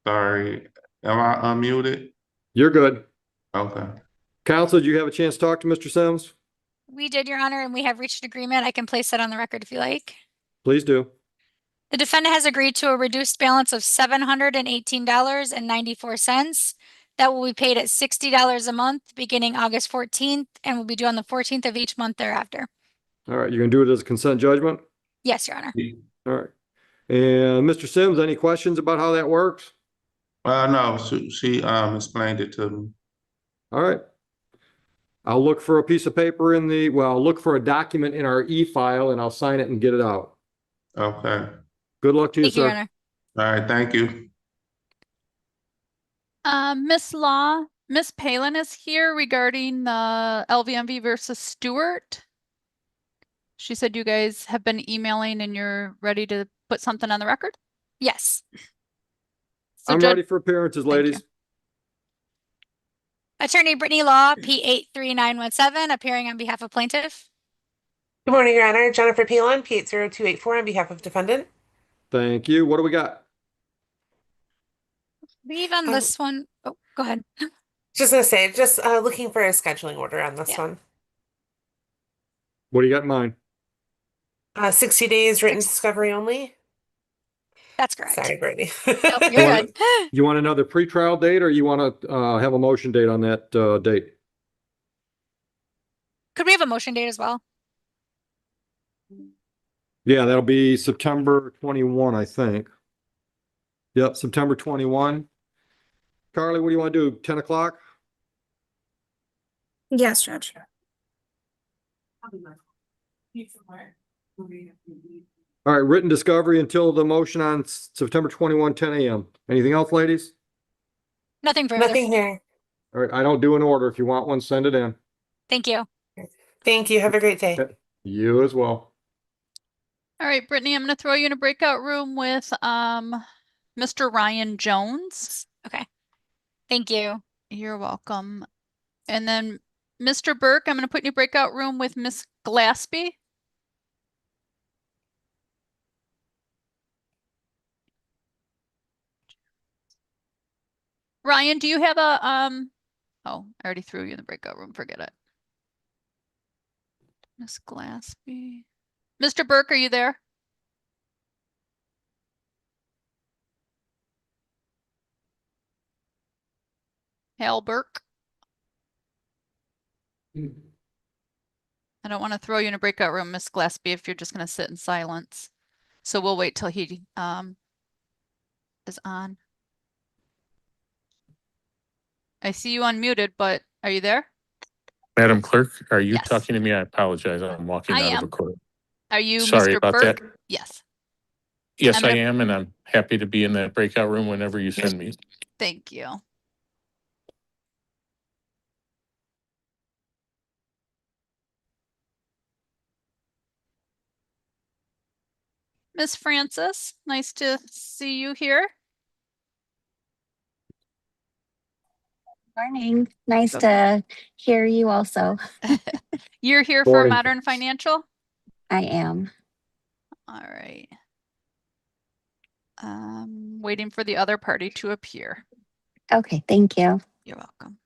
Sorry, am I unmuted? You're good. Okay. Counsel, do you have a chance to talk to Mr. Sims? We did, Your Honor, and we have reached an agreement. I can place that on the record if you like. Please do. The defendant has agreed to a reduced balance of $718.94. That will be paid at $60 a month beginning August 14th and will be due on the 14th of each month thereafter. All right, you're gonna do it as a consent judgment? Yes, Your Honor. All right. And Mr. Sims, any questions about how that works? No, she explained it to me. All right. I'll look for a piece of paper I'll look for a document in our e-file and I'll sign it and get it out. Okay. Good luck to you, Thank you, Your sir. Honor. All right, thank you. Miss Law, Miss Palin is here regarding the LVMV versus Stewart. She said you guys have been emailing and you're ready to put something on the record? Yes. I'm Judge, ready for appearances, ladies. Attorney Brittany Law, P83917, appearing on behalf of plaintiff. Good morning, Your Honor. Jennifer Peelan, P80284 on behalf of defendant. Thank you. What do we got? Leave on this one. Oh, go ahead. Just gonna say, just looking for a scheduling order on this one. What do you got in mind? 60 days written discovery only. That's correct. Sorry, Brittany. Nope, you're good. You want another pretrial date or you want to have a motion date on that date? Could we have a motion date as well? Yeah, that'll be September 21, I think. Yep, September 21. Carly, what do you want to do? 10 o'clock? Yes, Judge. All right, written discovery until the motion on September 21, 10 a.m. Anything else, ladies? Nothing further. Nothing here. All right, I don't do an order. If you want one, send it in. Thank you. Thank you. Have a great day. You as well. all right, Brittany, I'm going to throw you in a breakout room with Mr. Ryan Jones. Okay. Thank you. You're welcome. And then Mr. Burke, I'm going to put you in a breakout room with Miss Glaspie. Ryan, do you have a oh, I already threw you in the breakout room. Forget it. Miss Glaspie. Mr. Burke, are you there? Hal Burke. I don't want to throw you in a breakout room, Miss Glaspie, if you're just going to sit in silence. So we'll wait till he is on. I see you unmuted, but are you there? Madam Clerk, are you Yes. talking to me? I apologize. I'm walking I out of am. a court. Are you Sorry Mr. about Burke? that. Yes. Yes, I'm I gonna- am, and I'm happy to be in that breakout room whenever you send me. Thank you. Miss Francis, nice to see you here. Morning. Nice to hear you also. You're here for Morning. Modern Financial? I am. All right. Waiting for the other party to appear. Okay, thank you. You're welcome.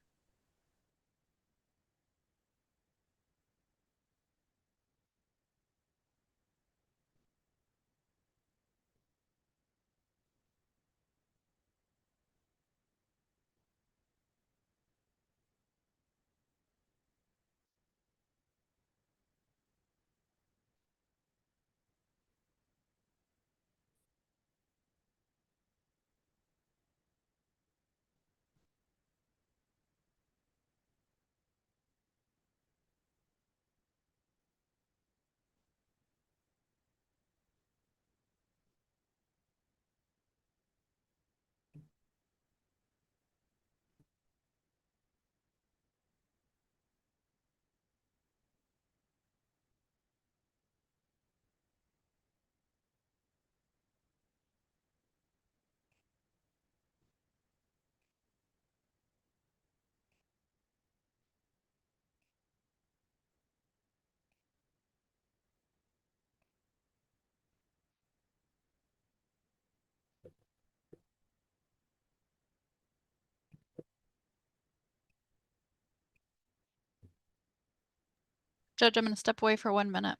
Judge, I'm going to step away for 1 minute.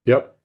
Yep.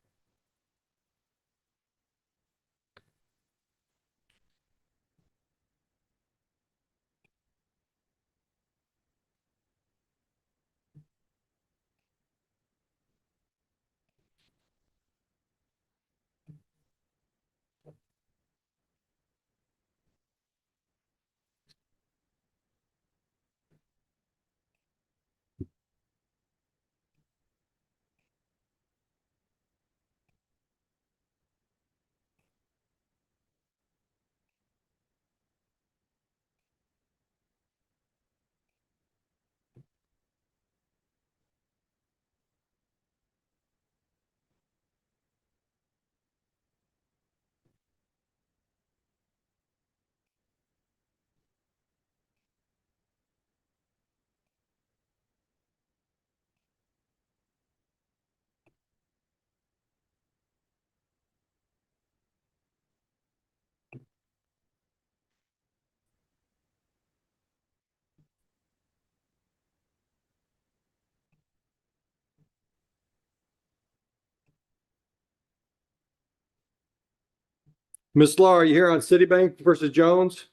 Ms. Law, are you here on Citibank versus Jones?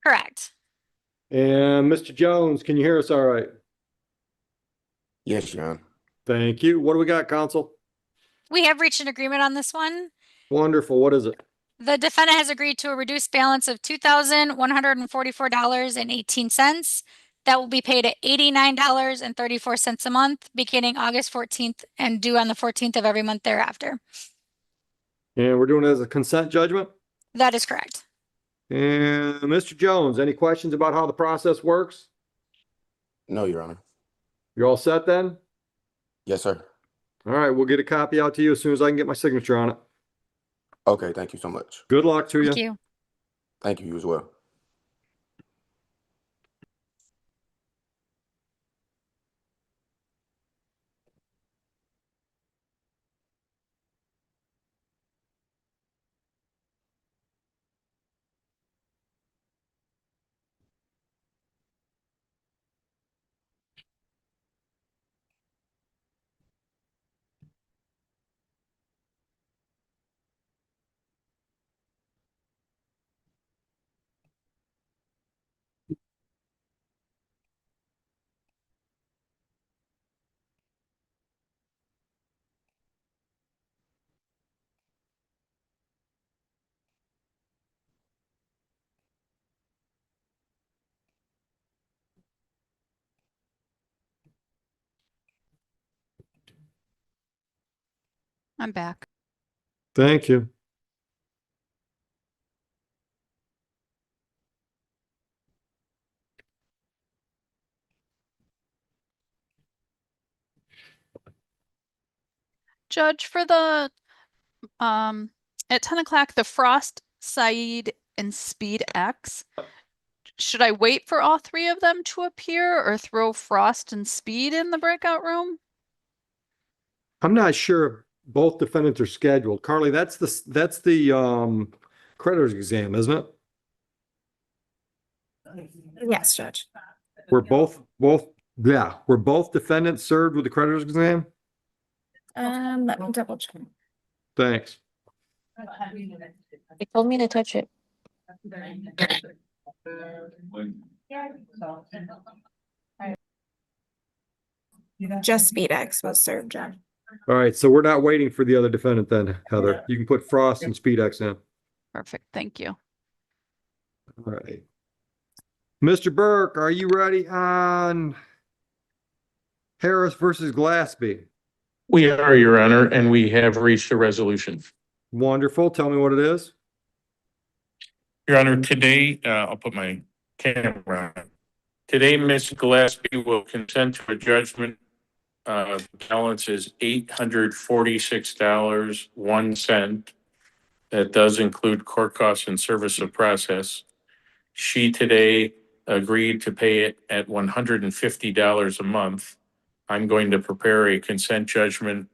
Correct. And Mr. Jones, can you hear us all right? Yes, John. Thank you. What do we got, counsel? We have reached an agreement on this one. Wonderful. What is it? The defendant has agreed to a reduced balance of $2,144.18. That will be paid at $89.34 a month, beginning August 14th and due on the 14th of every month thereafter. And we're doing it as a consent judgment? That is correct. And Mr. Jones, any questions about how the process works? No, Your Honor. You're all set then? Yes, sir. All right, we'll get a copy out to you as soon as I can get my signature on it. Okay, thank you so much. Good luck to you. Thank you. Thank you as well. I'm back. Thank you. Judge, for the at 10 o'clock, the Frost, Saeed, and Speed X. Should I wait for all three of them to appear or throw Frost and Speed in the breakout room? I'm not sure if both defendants are scheduled. Carly, that's the creditors exam, isn't it? Yes, Judge. We're both defendants served with the creditors exam? Let me double check. Thanks. They told me to touch it. Just Speed X was served, Judge. All right, so we're not waiting for the other defendant then, Heather. You can put Frost and Speed X in. Perfect. Thank you. All right. Mr. Burke, are you ready on Harris versus Glassby? We are, Your Honor, and we have reached a resolution. Wonderful. Tell me what it is. Your Honor, today, I'll put my camera on. Today, Ms. Gillespie will consent to a judgment. Balance is $846.01. That does include court costs and service of process. She today agreed to pay it at $150 a month. I'm going to prepare a consent judgment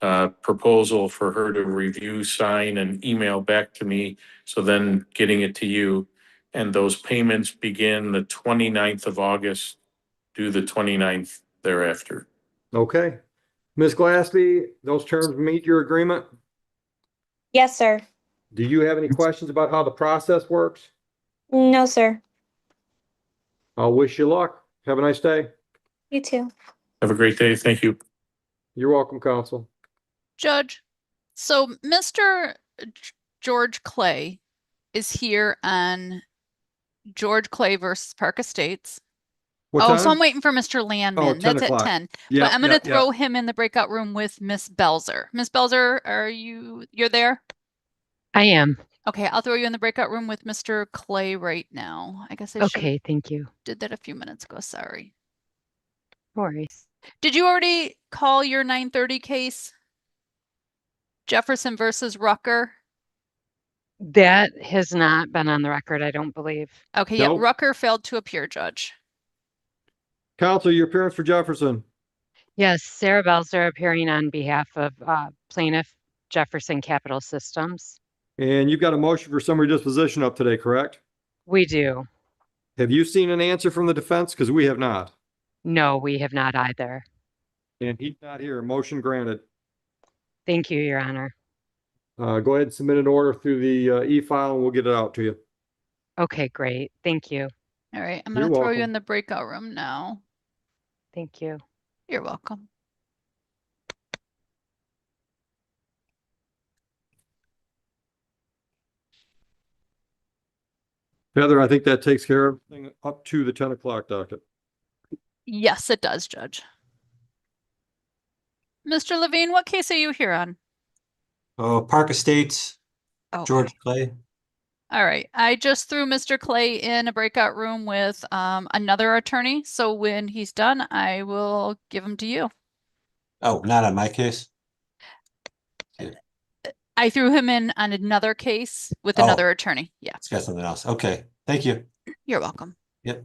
proposal for her to review, sign, and email back to me. So then getting it to you. And those payments begin the 29th of August, due the 29th thereafter. Okay. Ms. Glassby, those terms meet your agreement? Yes, sir. Do you have any questions about how the process works? No, sir. I'll wish you luck. Have a nice day. You too. Have a great day. Thank you. You're welcome, counsel. Judge, so Mr. George Clay is here on George Clay versus Park Estates. What Oh, time? so I'm waiting for Mr. Landman. Oh, 10 That's o'clock. at 10. Yeah, But I'm going to yeah, throw him in the breakout room with Miss Belzer. Miss Belzer, you're there? I am. Okay, I'll throw you in the breakout room with Mr. Clay right now. I guess I should Okay, thank you. did that a few minutes ago. Sorry. No worries. Did you already call your 9:30 case? Jefferson versus Rucker? That has not been on the record, I don't believe. Okay, yeah, Nope. Rucker failed to appear, Judge. Counsel, your appearance for Jefferson. Yes, Sarah Belzer appearing on behalf of plaintiff Jefferson Capital Systems. And you've got a motion for summary disposition up today, correct? We do. Have you seen an answer from the defense? Because we have not. No, we have not either. And he's not here. Motion granted. Thank you, Your Honor. Go ahead and submit an order through the e-file and we'll get it out to you. Okay, great. Thank you. All right, I'm You're gonna throw you welcome. in the breakout room now. Thank you. You're welcome. Heather, I think that takes care of everything up to the 10 o'clock docket. Yes, it does, Judge. Mr. Levine, what case are you here on? Park Estates, Oh, George Clay. all right. I just threw Mr. Clay in a breakout room with another attorney. So when he's done, I will give him to you. Oh, not on my case? I threw him in on another case with Oh. another attorney. Yeah, It's got something else. Okay, thank you. you're welcome. Yep.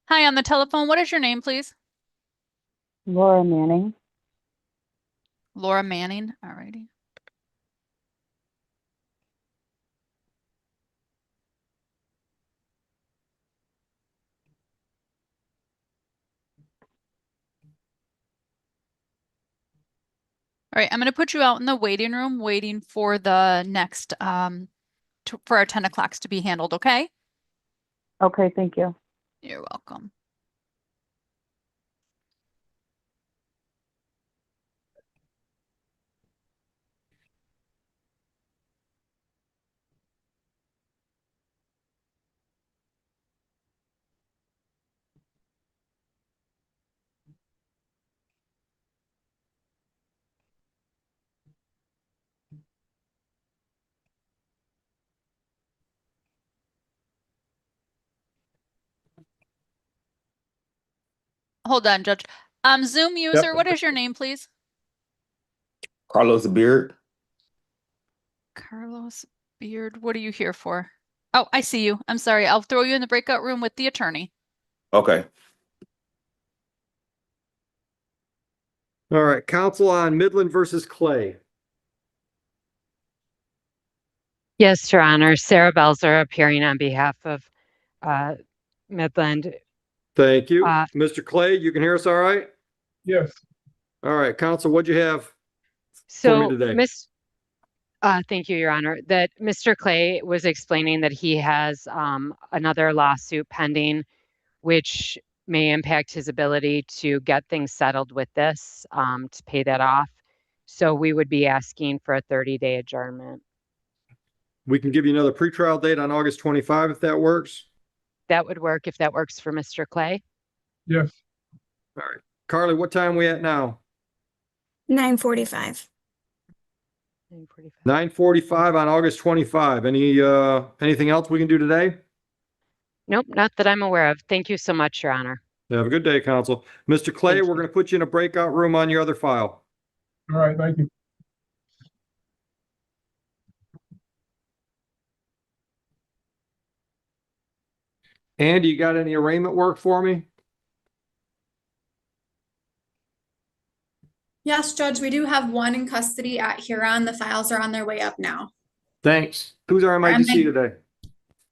Hi, on the telephone. What is your name, please? Laura Manning. Laura Manning. All righty. All right, I'm going to put you out in the waiting room waiting for the next for our 10 o'clocks to be handled, okay? Okay, thank you. You're welcome. Hold on, Judge. Zoom user, what is your name, please? Carlos Beard. Carlos Beard, what are you here for? Oh, I see you. I'm sorry. I'll throw you in the breakout room with the attorney. Okay. All right, counsel on Midland versus Clay. Yes, Your Honor. Sarah Belzer appearing on behalf of Midland. Thank you. Mr. Clay, you can hear us all right? Yes. All right, counsel, what'd you have for me So, today? thank you, Your Honor. That Mr. Clay was explaining that he has another lawsuit pending, which may impact his ability to get things settled with this, to pay that off. So we would be asking for a 30-day adjournment. We can give you another pretrial date on August 25 if that works. That would work if that works for Mr. Clay. Yes. All right. Carly, what time we at now? 9:45. 9:45 on August 25. Anything else we can do today? Nope, not that I'm aware of. Thank you so much, Your Honor. Have a good day, counsel. Mr. Clay, Thank we're going to put you in a breakout room on your other file. All right, thank you. Andy, you got any arraignment work for me? Yes, Judge, we do have one in custody at Huron. The files are on their way up now. Thanks. Who's our MIDC today?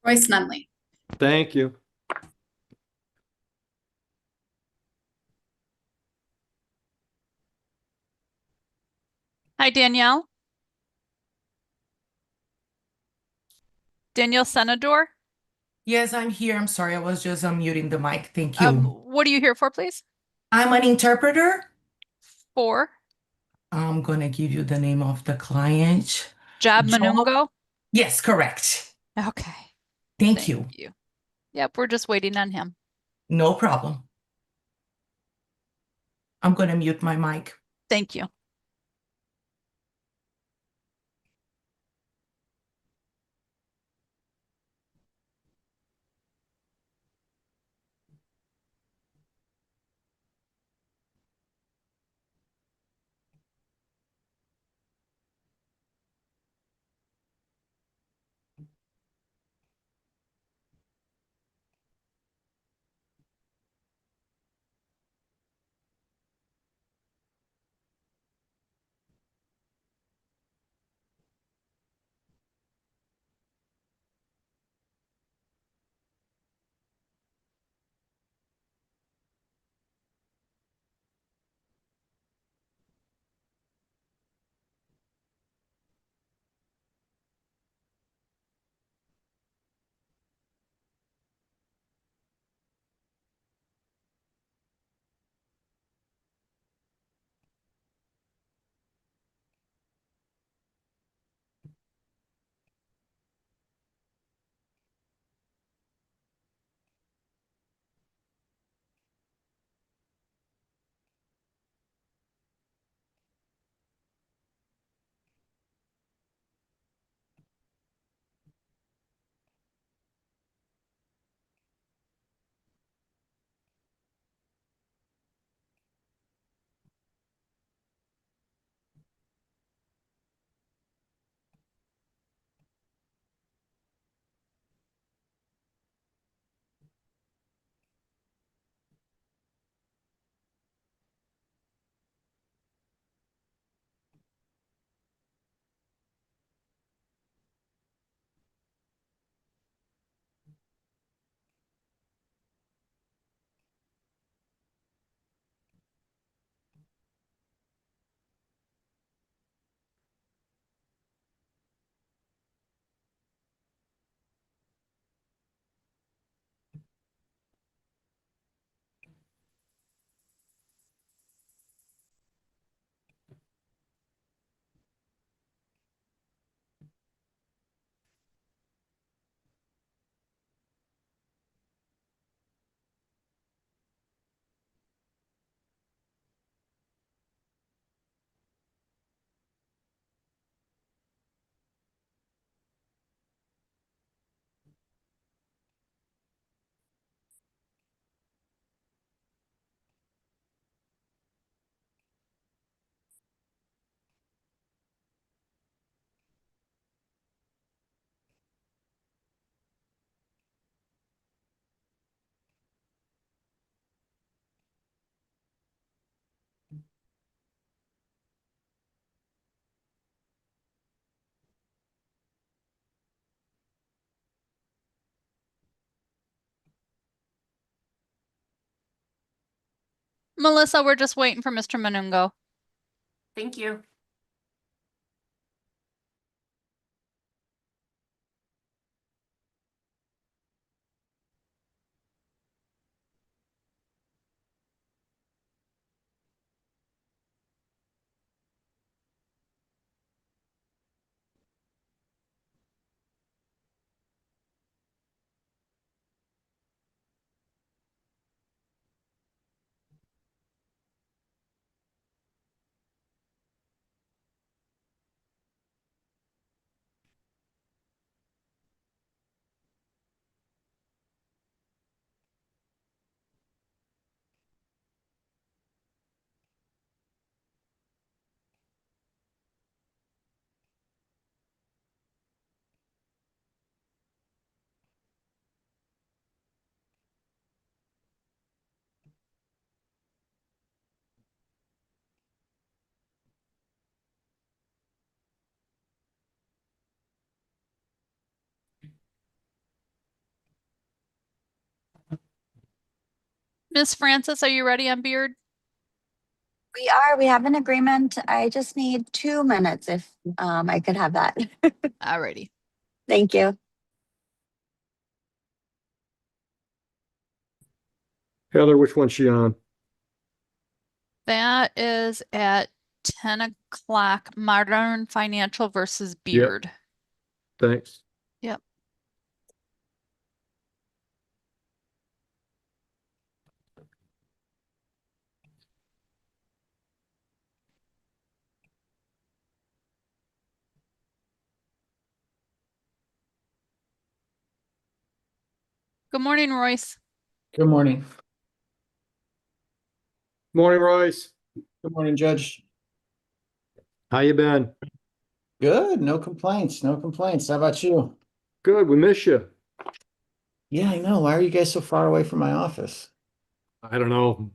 Royce Nunley. Thank you. Hi, Danielle. Danielle Senador. Yes, I'm here. I'm sorry. I was just unmuting the mic. Thank you. What are you here for, please? I'm an interpreter. For I'm going to give you the name of the client. Job Manungo? Yes, correct. Okay. Thank you. Yep, we're just waiting on him. No problem. I'm going to mute my mic. Thank you. Melissa, we're just waiting for Mr. Manungo. Thank you. Miss Francis, are you ready on Beard? We are. We have an agreement. I just need 2 minutes if I could have that. Alrighty. Thank you. Heather, which one's she on? That is at 10 o'clock, Modern Financial versus Beard. Thanks. Yep. Good morning, Royce. Good morning. Morning, Royce. Good morning, Judge. How you been? Good. No complaints. No complaints. How about you? Good. We miss you. Yeah, I know. Why are you guys so far away from my office? I don't know.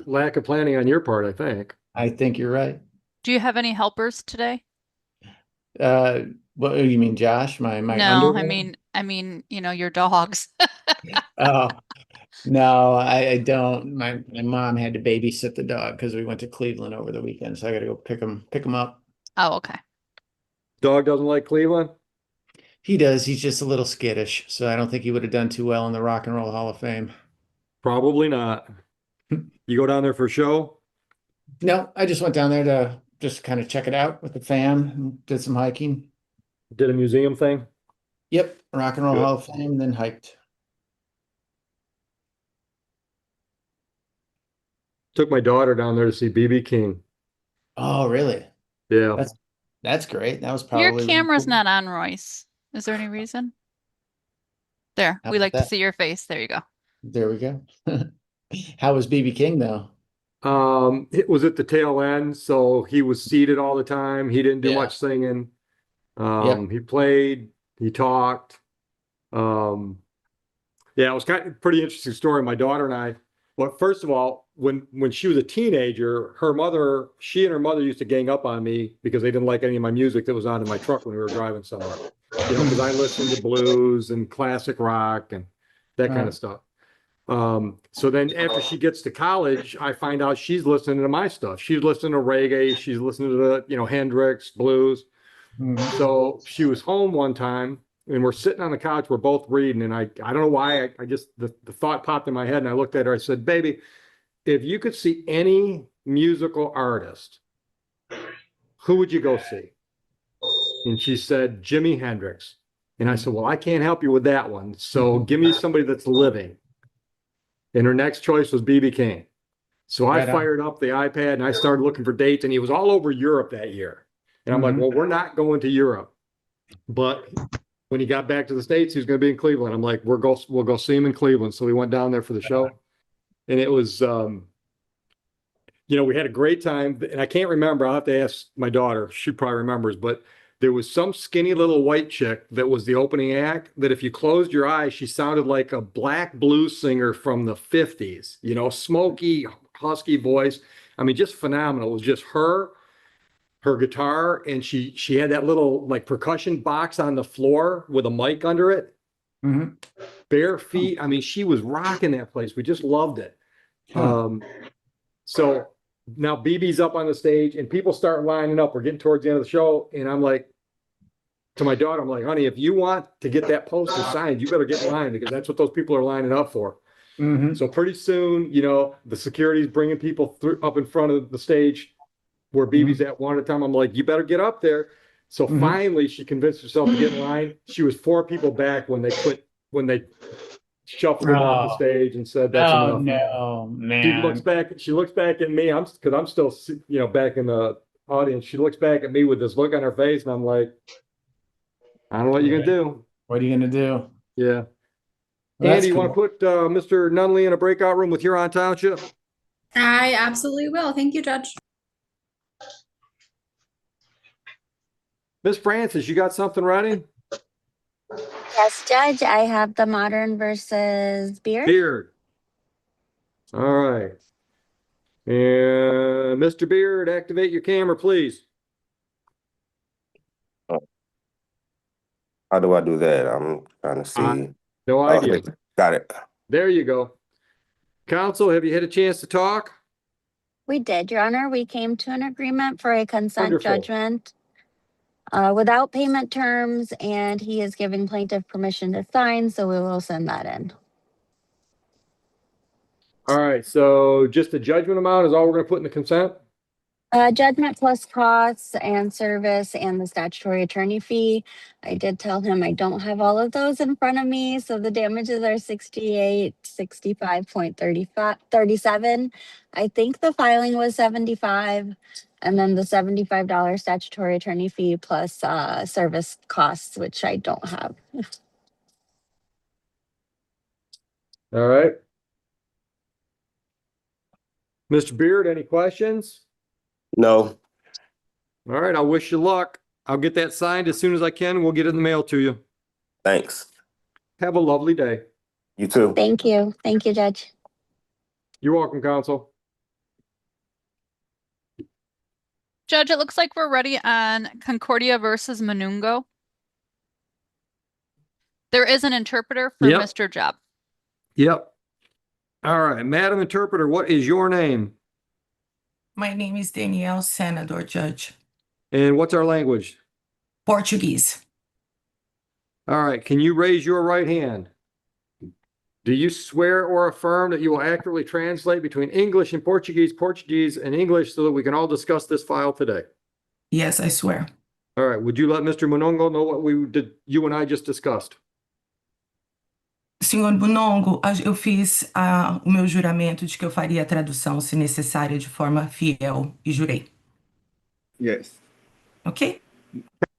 Lack of planning on your part, I think. I think you're right. Do you have any helpers today? What you mean, Josh? My No, underwear? I mean, your dogs. Oh, no, I don't. My mom had to babysit the dog because we went to Cleveland over the weekend, so I got to go pick him up. Oh, okay. Dog doesn't like Cleveland? He does. He's just a little skittish, so I don't think he would have done too well in the Rock and Roll Hall of Fame. Probably not. You go down there for a show? No, I just went down there to just kind of check it out with the fam and did some hiking. Did a museum thing? Yep, Rock and Roll Good. Hall of Fame, then hiked. Took my daughter down there to see BB King. Oh, really? Yeah. That's great. That was Your probably camera's not on, Royce. Is there any reason? There, How we about like to that? see your face. There you go. There we go. How was BB King though? It was at the tail end, so he was seated all the time. He didn't do Yeah. much singing. Yep. He played, he talked. Yeah, it was kind of a pretty interesting story. My daughter and I, well, first of all, when she was a teenager, she and her mother used to gang up on me because they didn't like any of my music that was on in my truck when we were driving somewhere. Because I listened to blues and classic rock and that kind of stuff. So then after she gets to college, I find out she's listening to my stuff. She's listening to reggae. She's listening to Hendrix, blues. So she was home one time and we're sitting on the couch. We're both reading. And I don't know why I just, the thought popped in my head and I looked at her. I said, baby, if you could see any musical artist, who would you go see? And she said, Jimi Hendrix. And I said, well, I can't help you with that one. So give me somebody that's living. And her next choice was BB King. So I Right on. fired up the iPad and I started looking for dates, and he was all over Europe that year. And I'm like, well, we're not going to Europe. But when he got back to the States, he was going to be in Cleveland. I'm like, we'll go see him in Cleveland. So we went down there for the show. And it was, we had a great time. And I can't remember. I'll have to ask my daughter. She probably remembers. But there was some skinny little white chick that was the opening act that if you closed your eyes, she sounded like a black blues singer from the 50s, smoky, husky voice. I mean, just phenomenal. It was just her guitar, and she had that little like percussion box on the floor with a mic under it. Bare feet. I mean, she was rocking that place. We just loved it. So now BB's up on the stage and people start lining up. We're getting towards the end of the show. And I'm like, to my daughter, I'm like, honey, if you want to get that poster signed, you better get in line because that's what those people are lining up for. So pretty soon, you know, the security's bringing people through up in front of the stage where BB's at one at a time. I'm like, you better get up there. So finally, she convinced herself to get in line. She was 4 people back when they shuffled him off the stage and said, "That's enough." No, She looks back at me. Because I'm still, you know, back in the audience. She looks back at me with this look on her face, and I'm like, I don't know what you're gonna do. What are you gonna do? Yeah. Well, Andy, you want to cool. put Mr. Nunley in a breakout room with Huron Township? I absolutely will. Thank you, Judge. Miss Francis, you got something ready? Yes, Judge, I have the Modern versus Beard. Beard. All right. And Mr. Beard, activate your camera, please. How do I do that? I'm trying to see. No idea. Okay, got it. There you go. Counsel, have you had a chance to talk? We did, Your Honor. We came to an agreement for a consent Wonderful. judgment without payment terms, and he is giving plaintiff permission to sign, so we will send that in. All right, so just the judgment amount is all we're going to put in the consent? Judgment plus costs and service and the statutory attorney fee. I did tell him I don't have all of those in front of me, so the damages are 65.37. I think the filing was 75, and then the $75 statutory attorney fee plus service costs, which I don't have. All right. Mr. Beard, any questions? No. All right, I wish you luck. I'll get that signed as soon as I can. We'll get it in the mail to you. Thanks. Have a lovely day. You too. Thank you. Thank you, Judge. You're welcome, counsel. Judge, it looks like we're ready on Concordia versus Manungo. There is an interpreter for Yep. Mr. Job. Yep. All right, Madam Interpreter, what is your name? My name is Danielle Senador, Judge. And what's our language? Portuguese. All right, can you raise your right hand? Do you swear or affirm that you will accurately translate between English and Portuguese, Portuguese and English so that we can all discuss this file today? Yes, I swear. All right, would you let Mr. Monongo know what you and I just discussed? Senhor Bonongo, eu fiz o meu juramento de que eu faria a tradução, se necessária, de forma fiel, e jurei. Yes. Okay?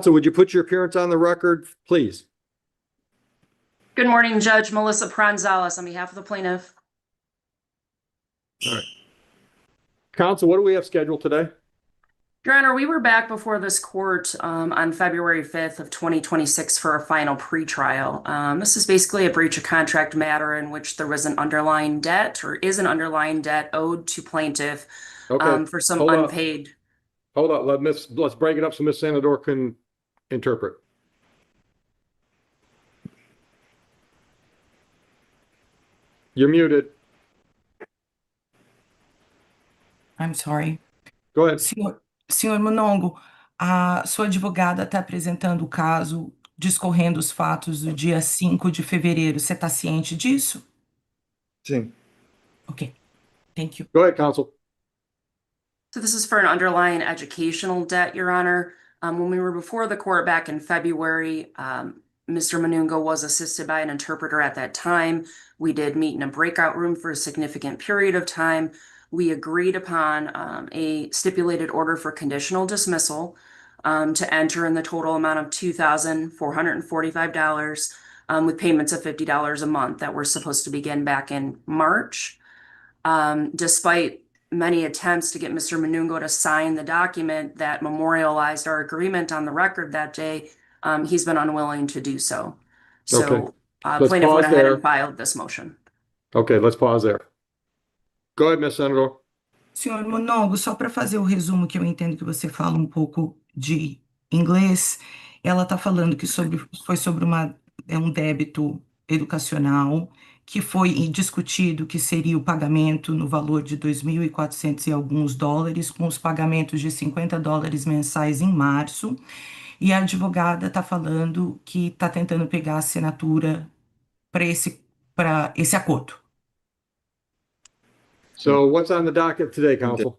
So would you put your appearance on the record, please? Good morning, Judge Melissa Pranzalis on behalf of the plaintiff. All right. Counsel, what do we have scheduled today? Your Honor, we were back before this court on February 5th of 2026 for a final pretrial. This is basically a breach of contract matter in which there was an underlying debt or is an underlying debt owed to plaintiff for some Hold on. unpaid. Hold on, let's break it up so Ms. Senador can interpret. You're muted. I'm sorry. Go ahead. Senhor Monongo, a sua advogada está apresentando o caso, discorrendo os fatos do dia 5 de fevereiro. Você está ciente disso? Sim. Okay. Thank you. Go ahead, counsel. So this is for an underlying educational debt, Your Honor. When we were before the court back in February, Mr. Manungo was assisted by an interpreter at that time. We did meet in a breakout room for a significant period of time. We agreed upon a stipulated order for conditional dismissal to enter in the total amount of $2,445 with payments of $50 a month that were supposed to begin back in March. Despite many attempts to get Mr. Manungo to sign the document that memorialized our agreement on the record that day, he's been unwilling to do so. So plaintiff went ahead and filed this motion. Okay, let's pause there. Go ahead, Ms. Senator. Senhor Monongo, só para fazer o resumo, que eu entendo que você fala um pouco de inglês, ela está falando que foi sobre um débito educacional, que foi discutido que seria o pagamento no valor de 2.400 e alguns dólares, com os pagamentos de $50 mensais em março, e a advogada está falando que está tentando pegar a assinatura para esse acordo. So what's on the docket today, counsel?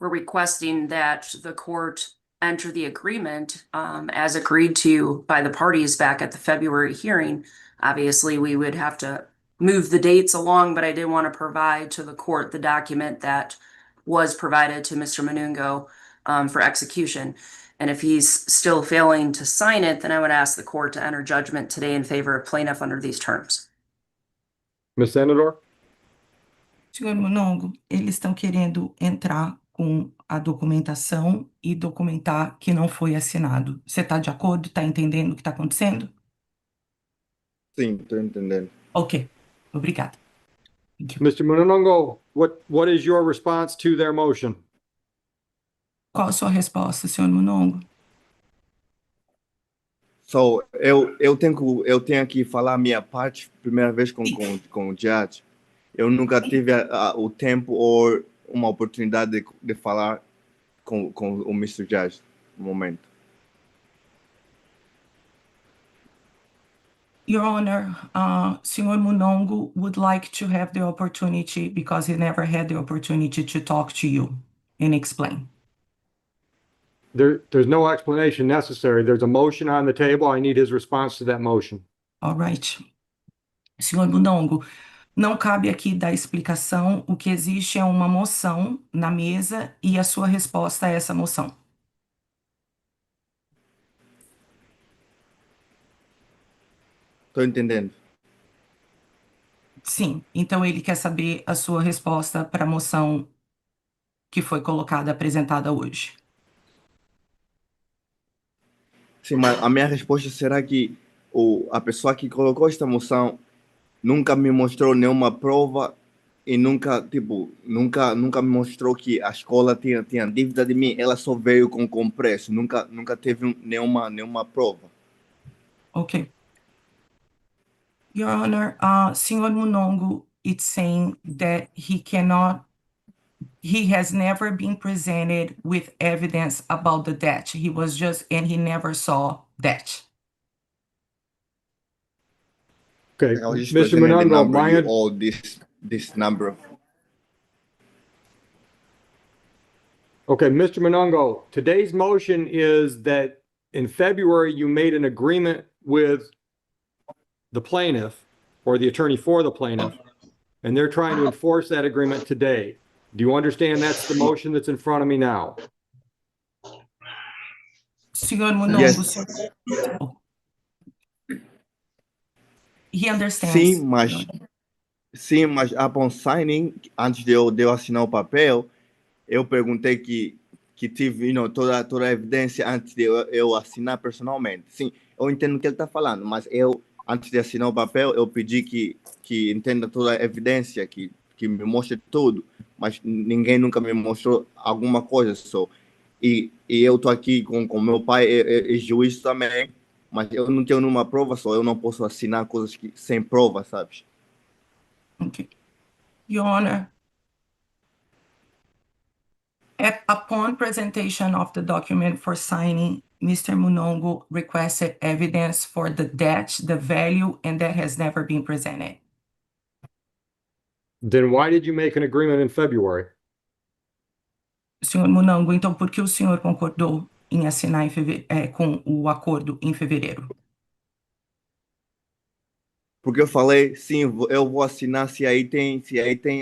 We're requesting that the court enter the agreement as agreed to by the parties back at the February hearing. Obviously, we would have to move the dates along, but I did want to provide to the court the document that was provided to Mr. Manungo for execution. And if he's still failing to sign it, then I would ask the court to enter judgment today in favor of plaintiff under these terms. Ms. Senador? Senhor Monongo, eles estão querendo entrar com a documentação e documentar que não foi assinado. Você está de acordo? Está entendendo o que está acontecendo? Sim, estou entendendo. Ok, obrigada. Mr. Munongo, what is your response to their motion? Qual a sua resposta, senhor Monongo? So, eu tenho que falar a minha parte, primeira vez com o judge. Eu nunca tive o tempo ou uma oportunidade de falar com o Mr. Judge no momento. Your Honor, Senhor Monongo would like to have the opportunity because he never had the opportunity to talk to you and explain. There's no explanation necessary. There's a motion on the table. I need his response to that motion. All right. Senhor Monongo, não cabe aqui dar explicação. O que existe é uma moção na mesa e a sua resposta a essa moção. Estou entendendo. Sim, então ele quer saber a sua resposta para a moção que foi colocada, apresentada hoje. Sim, mas a minha resposta será que a pessoa que colocou esta moção nunca me mostrou nenhuma prova e nunca me mostrou que a escola tinha dívida de mim. Ela só veio com preço, nunca teve nenhuma prova. Ok. Your Honor, Senhor Monongo, it's saying that he has never been presented with evidence about the debt. And he never saw debt. Okay, I was just Mr. presenting the Munongo, number, you all this number. Okay, Mr. Munongo, today's motion is that in February, you made an agreement with the plaintiff or the attorney for the plaintiff, and they're trying to enforce that agreement today. Do you understand that's the motion that's in front of me now? Senhor Monongo, Yes. he understands. Sim, mas upon signing, antes de eu assinar o papel, eu perguntei que tive toda a evidência antes de eu assinar personalmente. Sim, eu entendo o que ele está falando, mas antes de assinar o papel, eu pedi que entenda toda a evidência, que me mostre tudo, mas ninguém nunca me mostrou alguma coisa só. E eu estou aqui com meu pai, é juiz também, mas eu não tenho nenhuma prova só, eu não posso assinar coisas sem prova, sabes? Okay. Your Honor, upon presentation of the document for signing, Mr. Monongo requested evidence for the debt, the value, and that has never been presented. Then why did you make an agreement in February? Senhor Monongo, então por que o senhor concordou em assinar com o acordo em fevereiro? Porque eu falei, sim, eu vou assinar se aí tem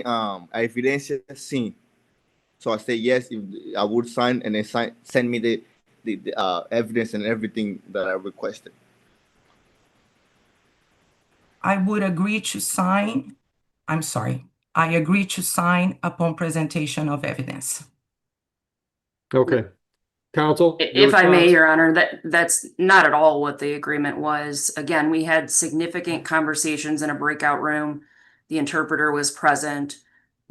a evidência, sim. So I say yes, I would sign and then send me the evidence and everything that I requested. I would agree to sign. I'm sorry. I agree to sign upon presentation of evidence. Okay. Counsel? If I may, Your Honor, that's not at all what the agreement was. Again, we had significant conversations in a breakout room. The interpreter was present.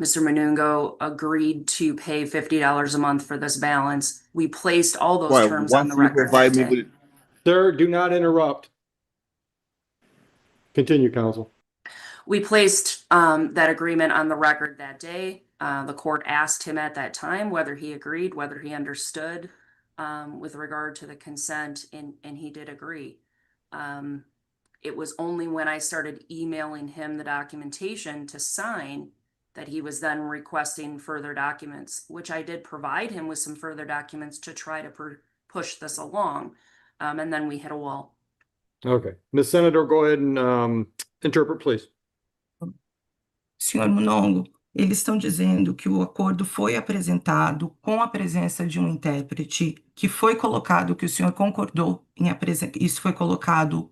Mr. Manungo agreed to pay $50 a month for this balance. We placed all those terms on the record that day. Sir, do not interrupt. Continue, counsel. We placed that agreement on the record that day. The court asked him at that time whether he agreed, whether he understood with regard to the consent, and he did agree. It was only when I started emailing him the documentation to sign that he was then requesting further documents, which I did provide him with some further documents to try to push this along. And then we hit a wall. Okay. Ms. Senator, go ahead and interpret, please. Senhor Munongo, eles estão dizendo que o acordo foi apresentado com a presença de um intérprete, que foi colocado, que o senhor concordou em apresentar, isso foi colocado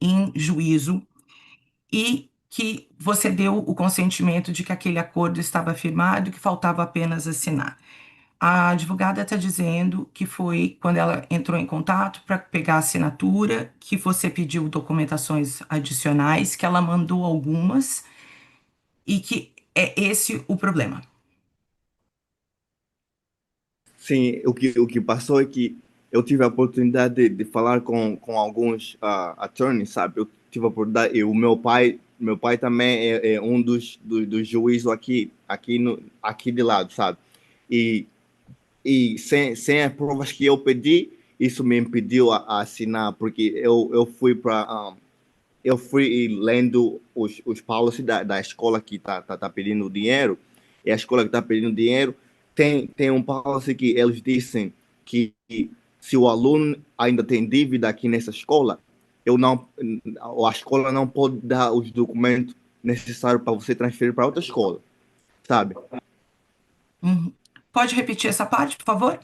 em juízo, e que você deu o consentimento de que aquele acordo estava firmado e que faltava apenas assinar. A advogada está dizendo que foi quando ela entrou em contato para pegar a assinatura, que você pediu documentações adicionais, que ela mandou algumas, e que é esse o problema. Sim, o que passou é que eu tive a oportunidade de falar com alguns attorneys, sabe? Eu tive a oportunidade, e o meu pai também é um dos juízes aqui de lado, sabe? E sem as provas que eu pedi, isso me impediu a assinar, porque eu fui lendo os policies da escola que tá pedindo dinheiro, e a escola que está pedindo dinheiro tem um policy que eles dizem que se o aluno ainda tem dívida aqui nessa escola, a escola não pode dar os documentos necessários para você transferir para outra escola, sabe? Pode repetir essa parte, por favor?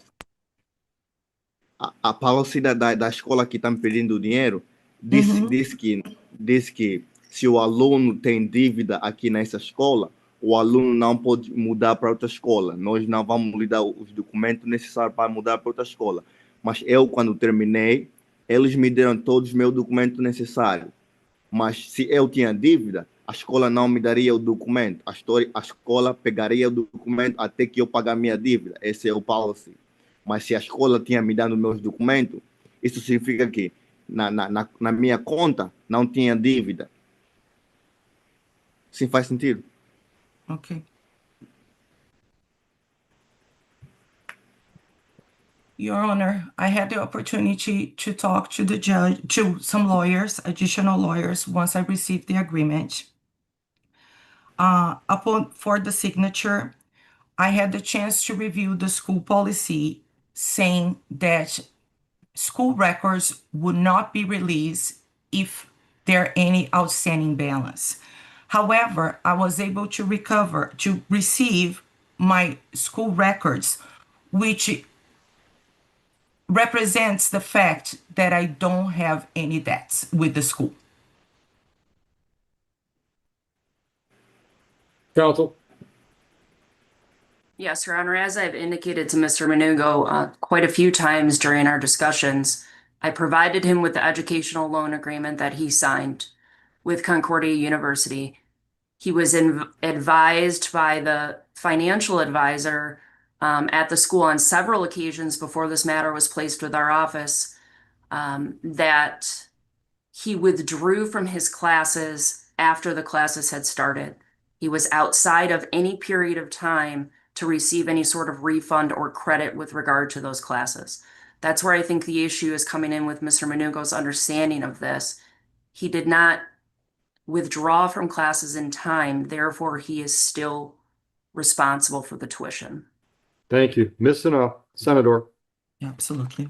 A policy da escola que está me pedindo dinheiro diz que se o aluno tem dívida aqui nessa escola, o aluno não pode mudar para outra escola. Nós não vamos lhe dar os documentos necessários para mudar para outra escola. Mas eu, quando terminei, eles me deram todos os meus documentos necessários. Mas se eu tinha dívida, a escola não me daria o documento. A escola pegaria o documento até que eu pagar minha dívida. Esse é o policy. Mas se a escola tinha me dado meus documentos, isso significa que na minha conta não tinha dívida. Sim, faz sentido? Ok. Your Honor, I had the opportunity to talk to the judge, to some lawyers, additional lawyers, once I received the agreement. For the signature, I had the chance to review the school policy saying that school records would not be released if there are any outstanding balance. However, I was able to receive my school records, which represents the fact that I don't have any debts with the school. Counsel. Yes, Your Honor, as I've indicated to Mr. Manungo quite a few times during our discussions, I provided him with the educational loan agreement that he signed with Concordia University. He was advised by the financial advisor at the school on several occasions before this matter was placed with our office that he withdrew from his classes after the classes had started. He was outside of any period of time to receive any sort of refund or credit with regard to those classes. That's where I think the issue is coming in with Mr. Manungo's understanding of this. He did not withdraw from classes in time, therefore he is still responsible for the tuition. Thank you. Ms. Senator. Absolutely.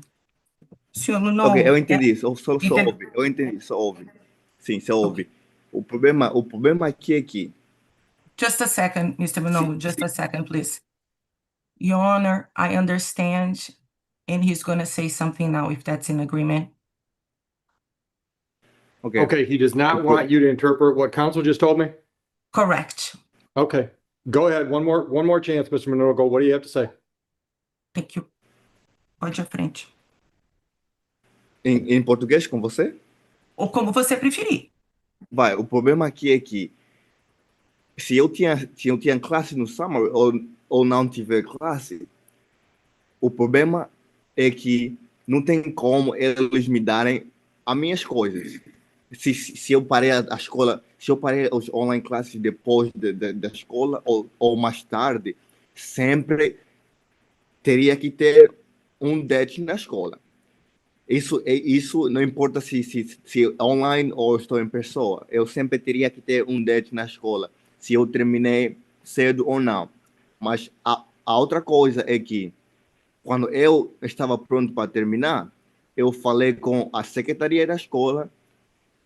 Senhor Munongo, Ok, eu entendi, só ouve. Eu entendi, só ouve. Sim, só ouve. O problema aqui é que... Just a second, Mr. Munongo, just a second, please. Your Honor, I understand, and he's going to say something now if that's in agreement. Okay, he does not want you to interpret what counsel just told me? Correct. Okay, go ahead. One more chance, Mr. Manungo. What do you have to say? Thank you. Pode ir à frente. Em português com você? Ou como você preferir. Vai, o problema aqui é que se eu tinha classe no summer ou não tiver classe, o problema é que não tem como eles me darem as minhas coisas. se eu parei a escola, se eu parei os online classes depois da escola ou mais tarde, sempre teria que ter um DET na escola. Isso não importa se online ou estou em pessoa. Eu sempre teria que ter um DET na escola, se eu terminei cedo ou não. Mas a outra coisa é que, quando eu estava pronto para terminar, eu falei com a secretaria da escola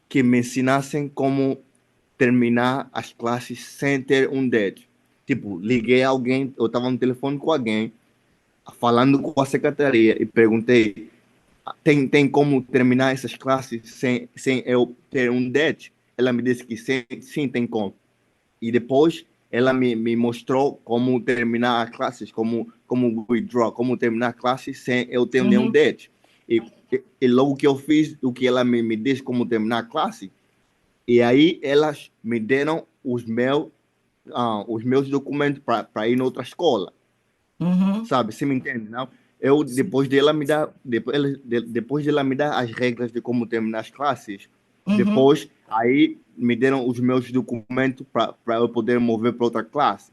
que me ensinassem como terminar as classes sem ter um DET. Tipo, liguei a alguém, eu estava no telefone com alguém, falando com a secretaria e perguntei: tem como terminar essas classes sem eu ter um DET? Ela me disse que sim, tem como. E depois ela me mostrou como terminar as classes, como withdraw, como terminar classes sem eu ter nenhum DET. E logo que eu fiz o que ela me disse como terminar a classe, e aí elas me deram os meus documentos para ir noutra escola. Sabe? Você me entende, não? Eu, depois dela me dar, depois dela me dar as regras de como terminar as classes, depois aí me deram os meus documentos para eu poder mover para outra classe,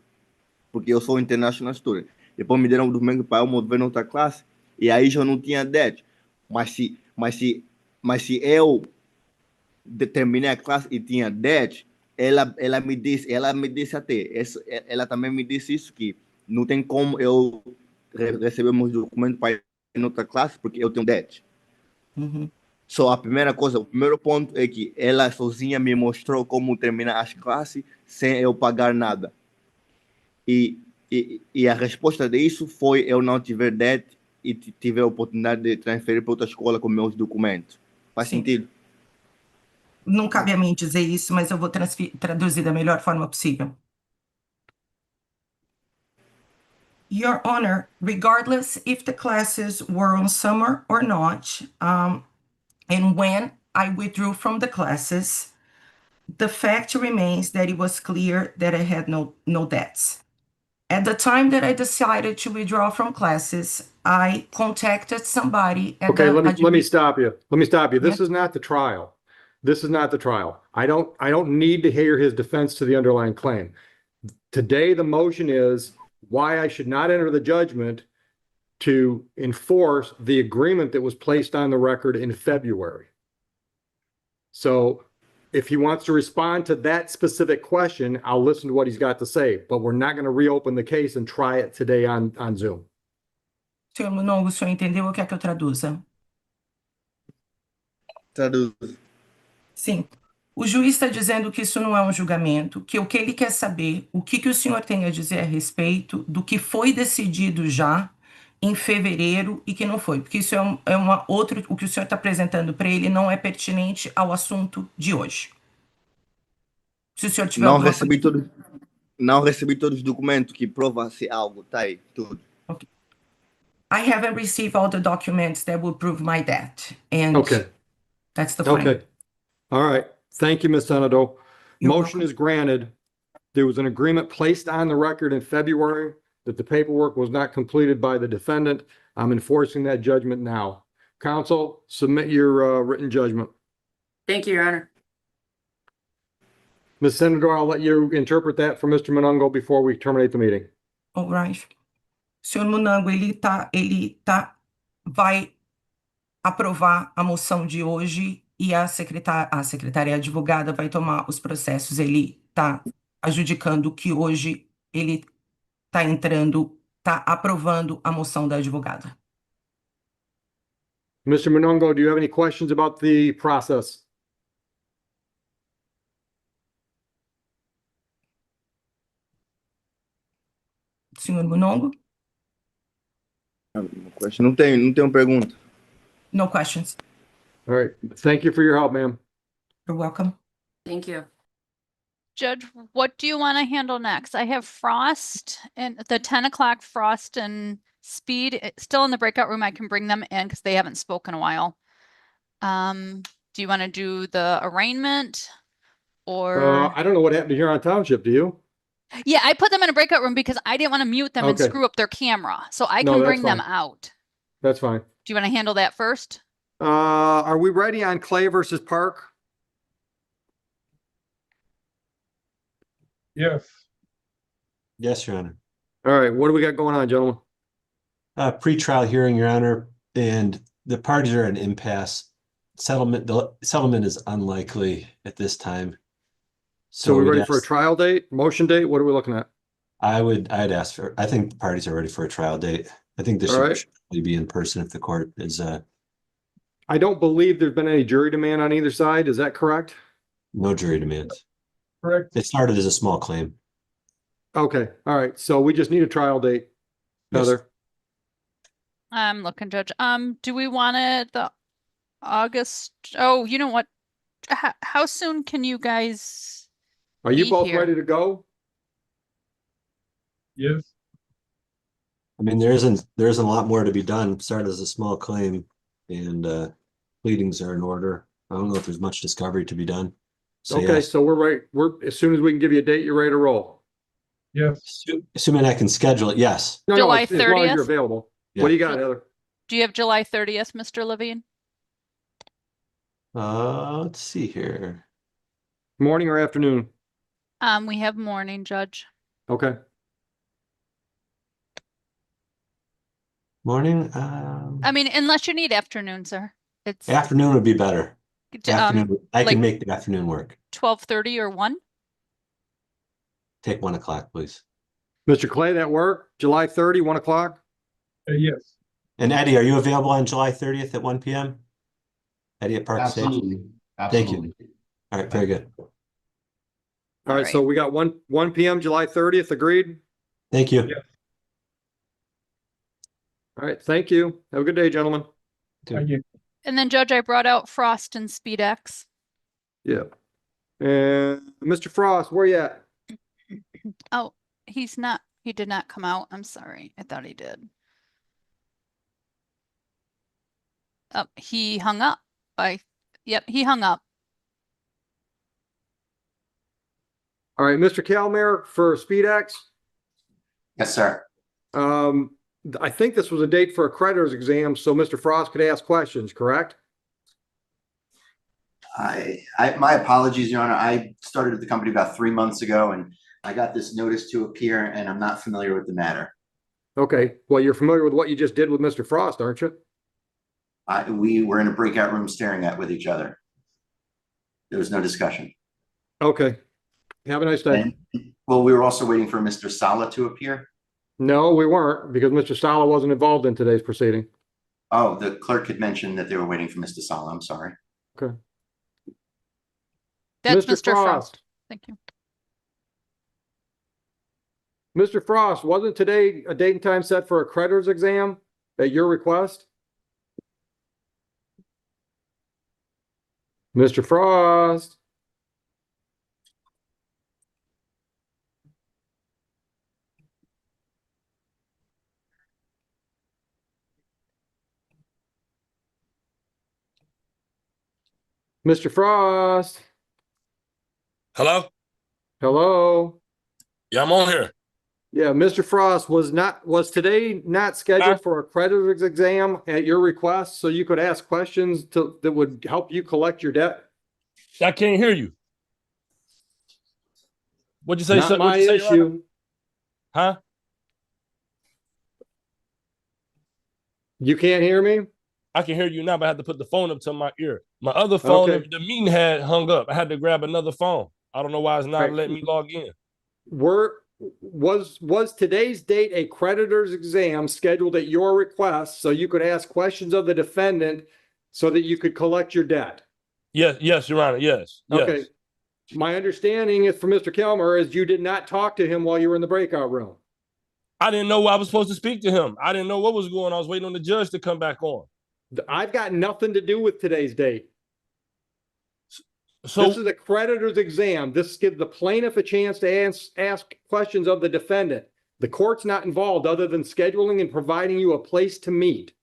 porque eu sou international student. Depois me deram o documento para eu mover na outra classe, e aí já não tinha DET. Mas se eu terminei a classe e tinha DET, ela me disse até, ela também me disse isso, que não tem como eu receber meus documentos para ir em outra classe, porque eu tenho DET. Só a primeira coisa, o primeiro ponto é que ela sozinha me mostrou como terminar as classes sem eu pagar nada. E a resposta disso foi eu não tiver DET e tive a oportunidade de transferir para outra escola com meus documentos. Faz Sim. sentido? Não cabe a mim dizer isso, mas eu vou traduzir da melhor forma possível. Your Honor, regardless if the classes were on summer or not, and when I withdrew from the classes, the fact remains that it was clear that I had no debts. At the time that I decided to withdraw from classes, I contacted somebody at Okay, the let me stop you. Let me stop you. This Yeah. is not the trial. This is not the trial. I don't need to hear his defense to the underlying claim. Today, the motion is why I should not enter the judgment to enforce the agreement that was placed on the record in February. So if he wants to respond to that specific question, I'll listen to what he's got to say, but we're not going to reopen the case and try it today on Zoom. Senhor Munongo, o senhor entendeu ou quer que eu traduza? Traduz. Sim. O juiz está dizendo que isso não é um julgamento, que o que ele quer saber, o que o senhor tem a dizer a respeito do que foi decidido já em fevereiro e que não foi, porque isso é uma outra, o que o senhor está apresentando para ele não é pertinente ao assunto de hoje. Se o senhor tiver Não alguma recebi coisa... não recebi todos os documentos que provam se algo, tá aí, tudo. I haven't received all the documents that will prove my debt, and Okay. that's the point. Okay. All right. Thank you, Ms. Senado. You're Motion is granted. There was an agreement placed on the record in February that the paperwork was not completed by the defendant. I'm enforcing that judgment now. Counsel, submit your written judgment. Thank you, Your Honor. Ms. Senator, I'll let you interpret that for Mr. Monongo before we terminate the meeting. All right. Senhor Munango, vai aprovar a moção de hoje e a secretária advogada vai tomar os processos. Ele está adjudicando que hoje ele está aprovando a moção da advogada. Mr. Monongo, do you have any questions about the process? Senhor Munongo? Não tenho pergunta. No questions. All right. Thank you for your help, ma'am. You're welcome. Thank you. Judge, what do you want to handle next? I have Frost and the 10 o'clock Frost and Speed still in the breakout room. I can bring them in because they haven't spoken a while. Do you want to do the arraignment or? I don't know what happened to Huron Township. Do you? Yeah, I put them in a breakout room because I didn't want to mute them and Okay. screw up their camera. So I No, can that's bring them fine. out. That's fine. Do you want to handle that first? Are we ready on Clay versus Park? Yes. Yes, Your Honor. All right, what do we got going on, gentlemen? Pre-trial hearing, Your Honor, and the parties are at an impasse. The settlement is unlikely at this time. So we're we'd ready for a ask- trial date, motion date? What are we looking at? I'd ask for, I think the parties are ready for a trial date. I think this All right. should be in person if the court is, I don't believe there's been any jury demand on either side. Is that correct? no jury demands. Correct. It started as a small claim. Okay, all right. So we just need a trial date. Yes. Heather, I'm looking, Judge. Do we want it the August? Oh, you know what? How soon can you guys are you be both here? ready to go? Yes. I mean, there isn't a lot more to be done. It started as a small claim and pleadings are in order. I don't know if there's much discovery to be done. So Okay, yes, so we're ready. As soon as we can give you a date, you're ready to roll. Yes. assuming I can schedule it, yes. No, July as long as you're 30th? available. Yeah. What do you got, Heather? Do you have July 30th, Mr. Levine? Let's see here. Morning or afternoon? We have morning, Judge. Okay. Morning, I mean, unless you need afternoon, sir. It's afternoon would be better. Afternoon, I like can make the afternoon work. 12:30 or 1? Take 1 o'clock, please. Mr. Clay, that work? July 30, 1 o'clock? Yes. And Eddie, are you available on July 30th at 1 p.m.? Eddie at Park Station? Absolutely. Thank you. All right, very good. All right, so we got 1 p.m. July 30th, agreed? Thank you. Yeah. All right, thank you. Have a good day, gentlemen. Thank you. And then, Judge, I brought out Frost and SpeedX. Yeah. And Mr. Frost, where you at? Oh, he did not come out. I'm sorry. I thought he did. Oh, he hung up. Yep, he hung up. All right, Mr. Calmer for SpeedX. Yes, sir. I think this was a date for a creditor's exam, so Mr. Frost could ask questions, correct? My apologies, Your Honor. I started at the company about 3 months ago and I got this notice to appear and I'm not familiar with the matter. Okay, well, you're familiar with what you just did with Mr. Frost, aren't you? We were in a breakout room staring at with each other. There was no discussion. Okay, have a nice day. Well, we were also waiting for Mr. Sala to appear. No, we weren't, because Mr. Sala wasn't involved in today's proceeding. Oh, the clerk had mentioned that they were waiting for Mr. Sala. I'm sorry. Okay. That's Mr. Mr. Frost. Thank you. Mr. Frost, wasn't today a date and time set for a creditor's exam at your request? Mr. Frost? Mr. Frost? Hello? Hello? Yeah, I'm on here. Yeah, Mr. Frost, was today not scheduled for a creditor's exam at your request so you could ask questions that would help you collect your debt? I can't hear you. What'd you say? Not my What'd you say, Your Honor? issue. Huh? You can't hear me? I can hear you now, but I had to put the phone up to my ear. My other phone, Okay. the meeting had hung up. I had to grab another phone. I don't know why it's not Right. letting me log in. Was today's date a creditor's exam scheduled at your request so you could ask questions of the defendant so that you could collect your debt? Yes, Your Honor. Yes. Okay. My understanding is from Mr. Kelmer is you did not talk to him while you were in the breakout room. I didn't know I was supposed to speak to him. I didn't know what was going on. I was waiting on the judge to come back on. I've got nothing to do with today's date. So this is a creditor's exam. This gives the plaintiff a chance to ask questions of the defendant. The court's not involved other than scheduling and providing you a place to meet.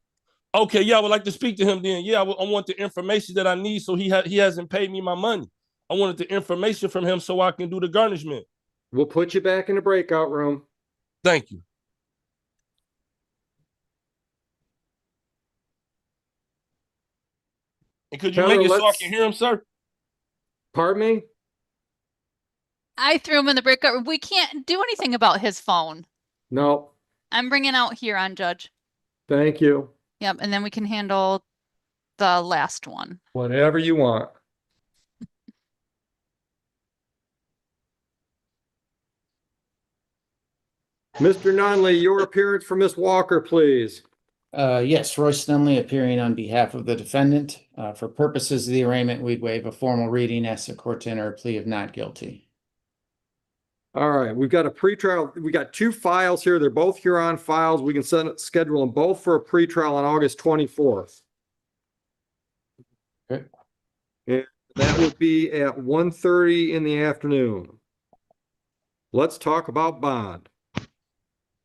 okay, yeah, I would like to speak to him then. Yeah, I want the information that I need so he hasn't paid me my money. I wanted the information from him so I can do the garnishment. We'll put you back in the breakout room. Thank you. And could you Heather, make it so I can hear him, sir? Pardon me? I threw him in the breakout room. We can't do anything about his phone. No, I'm bringing out here on Judge. thank you. Yep, and then we can handle the last one. Whatever you want. Mr. Nunley, your appearance for Miss Walker, please. Yes, Royce Nunley appearing on behalf of the defendant. For purposes of the arraignment, we'd waive a formal reading, ask the court to enter a plea of not guilty. All right, we've got a pretrial. We got two files here. They're both Huron files. We can schedule them both for a pretrial on August 24th. Okay. And that would be at 1:30 in the afternoon. Let's talk about bond.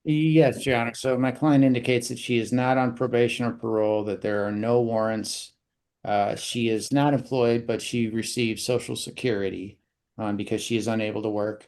Yes, Your Honor. So my client indicates that she is not on probation or parole, that there are no warrants. She is not employed, but she receives Social Security because she is unable to work.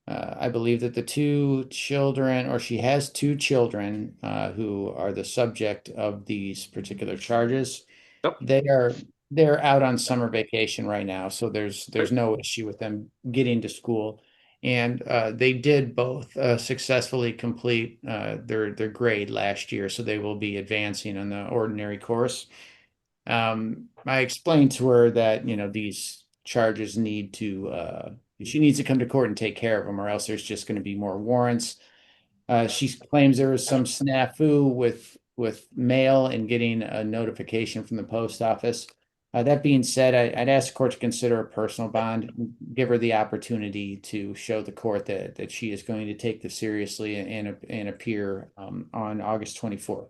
I believe that the two children, or she has two children who are the subject of these particular charges. Yep. They're out on summer vacation right now, so there's no issue with them getting to school. And they did both successfully complete their grade last year, so they will be advancing on the ordinary course. I explained to her that, you know, these charges need to, she needs to come to court and take care of them, or else there's just going to be more warrants. She claims there was some snafu with mail and getting a notification from the post office. That being said, I'd ask the court to consider a personal bond, give her the opportunity to show the court that she is going to take this seriously and appear on August 24th. All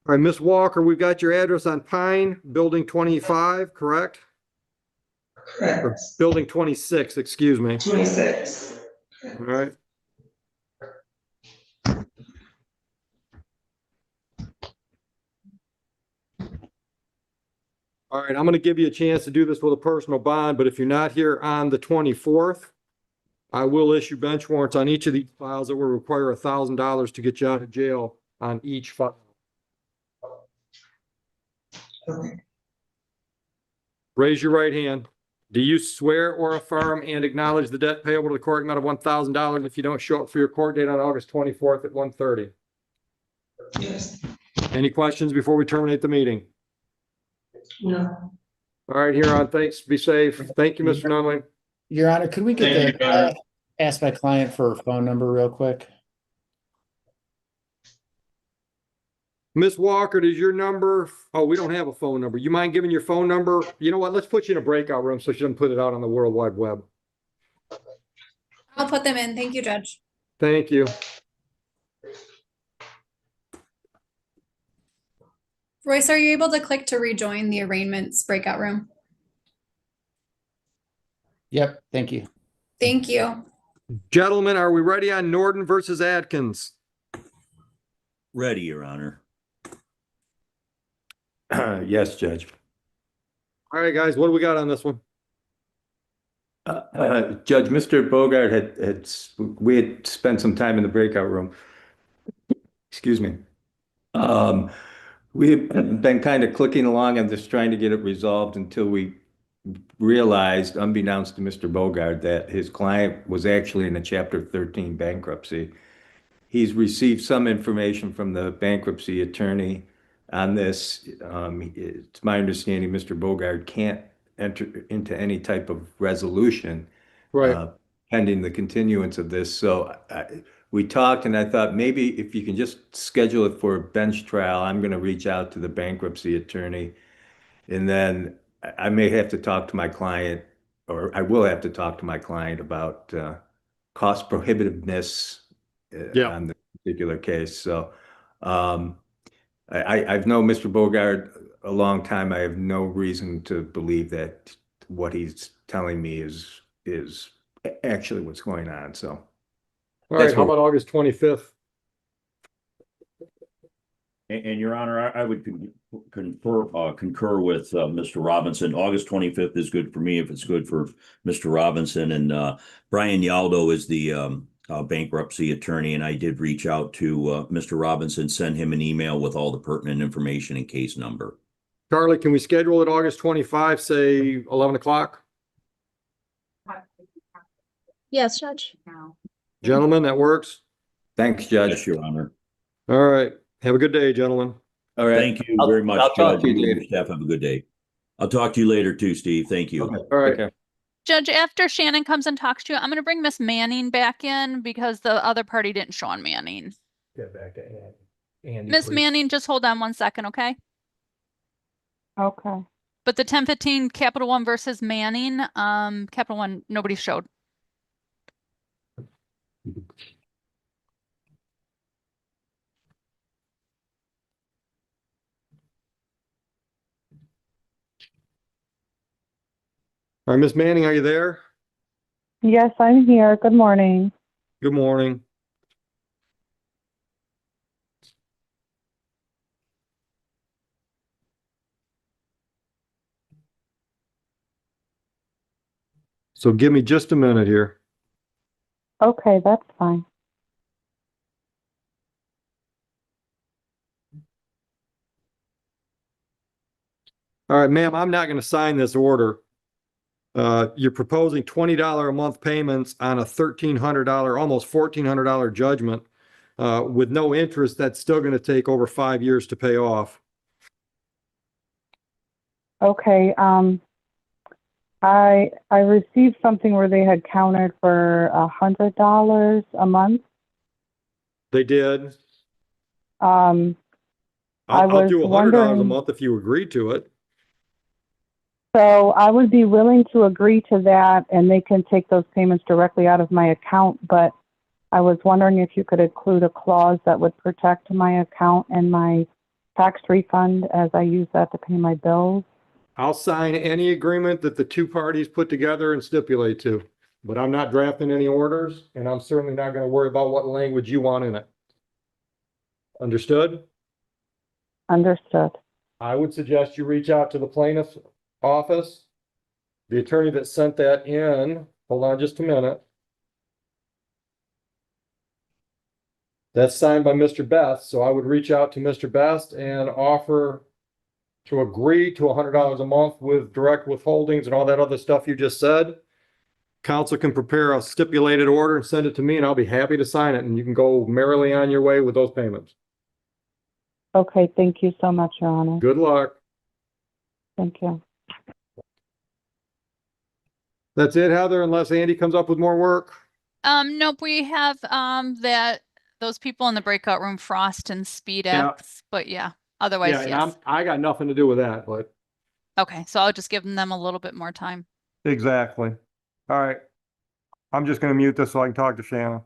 right, Miss Walker, we've got your address on Pine, Building 25, correct? Correct. Or Building 26, excuse me. 26. All right. All right, I'm going to give you a chance to do this with a personal bond, but if you're not here on the 24th, I will issue bench warrants on each of these files that will require $1,000 to get you out of jail on each file. Okay. Raise your right hand. Do you swear or affirm and acknowledge the debt payable to the court amount of $1,000 if you don't show up for your court date on August 24th at 1:30? Yes. Any questions before we terminate the meeting? No. All right, Huron, thanks. Be safe. Thank you, Mr. Nunley. Your Honor, could we Thank get you, Your Honor. ask my client for her phone number real quick? Miss Walker, does your number? Oh, we don't have a phone number. You mind giving your phone number? You know what? Let's put you in a breakout room so she doesn't put it out on the World Wide Web. I'll put them in. Thank you, Judge. Thank you. Royce, are you able to click to rejoin the arraignments breakout room? Yep, thank you. Thank you. Gentlemen, are we ready on Norton versus Adkins? Ready, Your Honor. Yes, Judge. All right, guys, what do we got on this one? Judge, Mr. Bogart we had spent some time in the breakout room. Excuse me. We've been kind of clicking along and just trying to get it resolved until we realized, unbeknownst to Mr. Bogart, that his client was actually in a Chapter 13 bankruptcy. He's received some information from the bankruptcy attorney on this. It's my understanding Mr. Bogart can't enter into any type of resolution pending the continuance of this. So we talked, and I thought maybe if you can just schedule it for a bench trial, I'm going to reach out to the bankruptcy attorney, and then I may have to talk to my client, or I will have to talk to my client about cost prohibitiveness on the particular case. So I've known Mr. Bogart a long time. I have no reason to believe that what he's telling me is actually what's going on. So. All right, how about August 25th? And Your Honor, I would concur with Mr. Robinson. August 25th is good for me if it's good for Mr. Robinson. And Brian Yaldo is the bankruptcy attorney, and I did reach out to Mr. Robinson, send him an email with all the pertinent information and case number. Charlie, can we schedule it August 25, say 11 o'clock? Yes, Judge. Gentlemen, that works? Thanks, Judge. Yes, Your Honor. All right. Have a good day, gentlemen. All right. Thank you very much, I'll talk Judge. to you, You and your Dave. staff have a good day. I'll talk to you later too, Steve. Thank you. Okay. All right. Judge, after Shannon comes and talks to you, I'm going to bring Miss Manning back in because the other party didn't show on Manning. Get back to Andy. Miss Manning, just hold on 1 second, okay? Okay. But the 1015 Capital One versus Manning, Capital One, nobody showed. All right, Miss Manning, are you there? Yes, I'm here. Good morning. Good morning. So give me just a minute here. Okay, that's fine. All right, ma'am, I'm not going to sign this order. You're proposing $20 a month payments on a $1,300, almost $1,400 judgment with no interest. That's still going to take over 5 years to pay off. Okay, I received something where they had counted for $100 a month. They did. I I'll was do $100 a wondering, month if you agree to it. so I would be willing to agree to that, and they can take those payments directly out of my account, but I was wondering if you could include a clause that would protect my account and my tax refund as I use that to pay my bills. I'll sign any agreement that the two parties put together and stipulate to, but I'm not drafting any orders, and I'm certainly not going to worry about what language you want in it. Understood? Understood. I would suggest you reach out to the plaintiff's office. The attorney that sent that in, hold on just a minute. That's signed by Mr. Best, so I would reach out to Mr. Best and offer to agree to $100 a month with direct withholdings and all that other stuff you just said. Council can prepare a stipulated order and send it to me, and I'll be happy to sign it, and you can go merrily on your way with those payments. Okay, thank you so much, Your Honor. Good luck. Thank you. That's it, Heather, unless Andy comes up with more work. Nope, we have those people in the breakout room, Frost and Speed Yeah. X, but yeah, otherwise, Yeah, and yes. I got nothing to do with that, but Okay, so I'll just give them a little bit more time. exactly. All right. I'm just gonna mute this so I can talk to Shannon.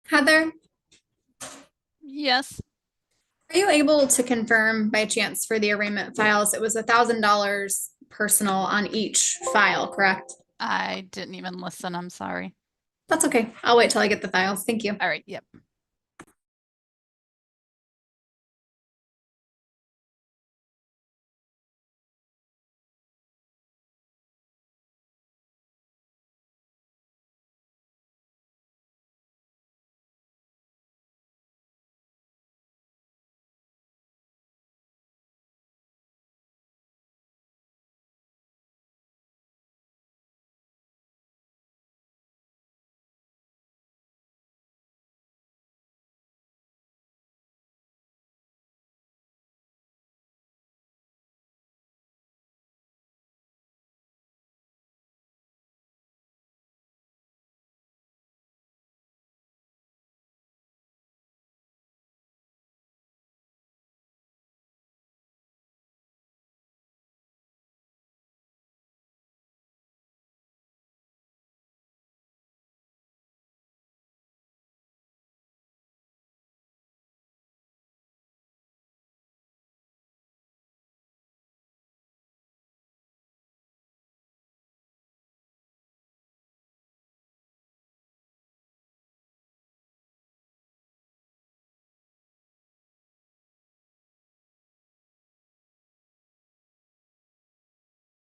Heather, Yes, are you able to confirm by chance for the arraignment files, it was $1,000 personal on each file, correct? I didn't even listen. I'm sorry. That's okay. I'll wait till I get the files. Thank you. All right, yep.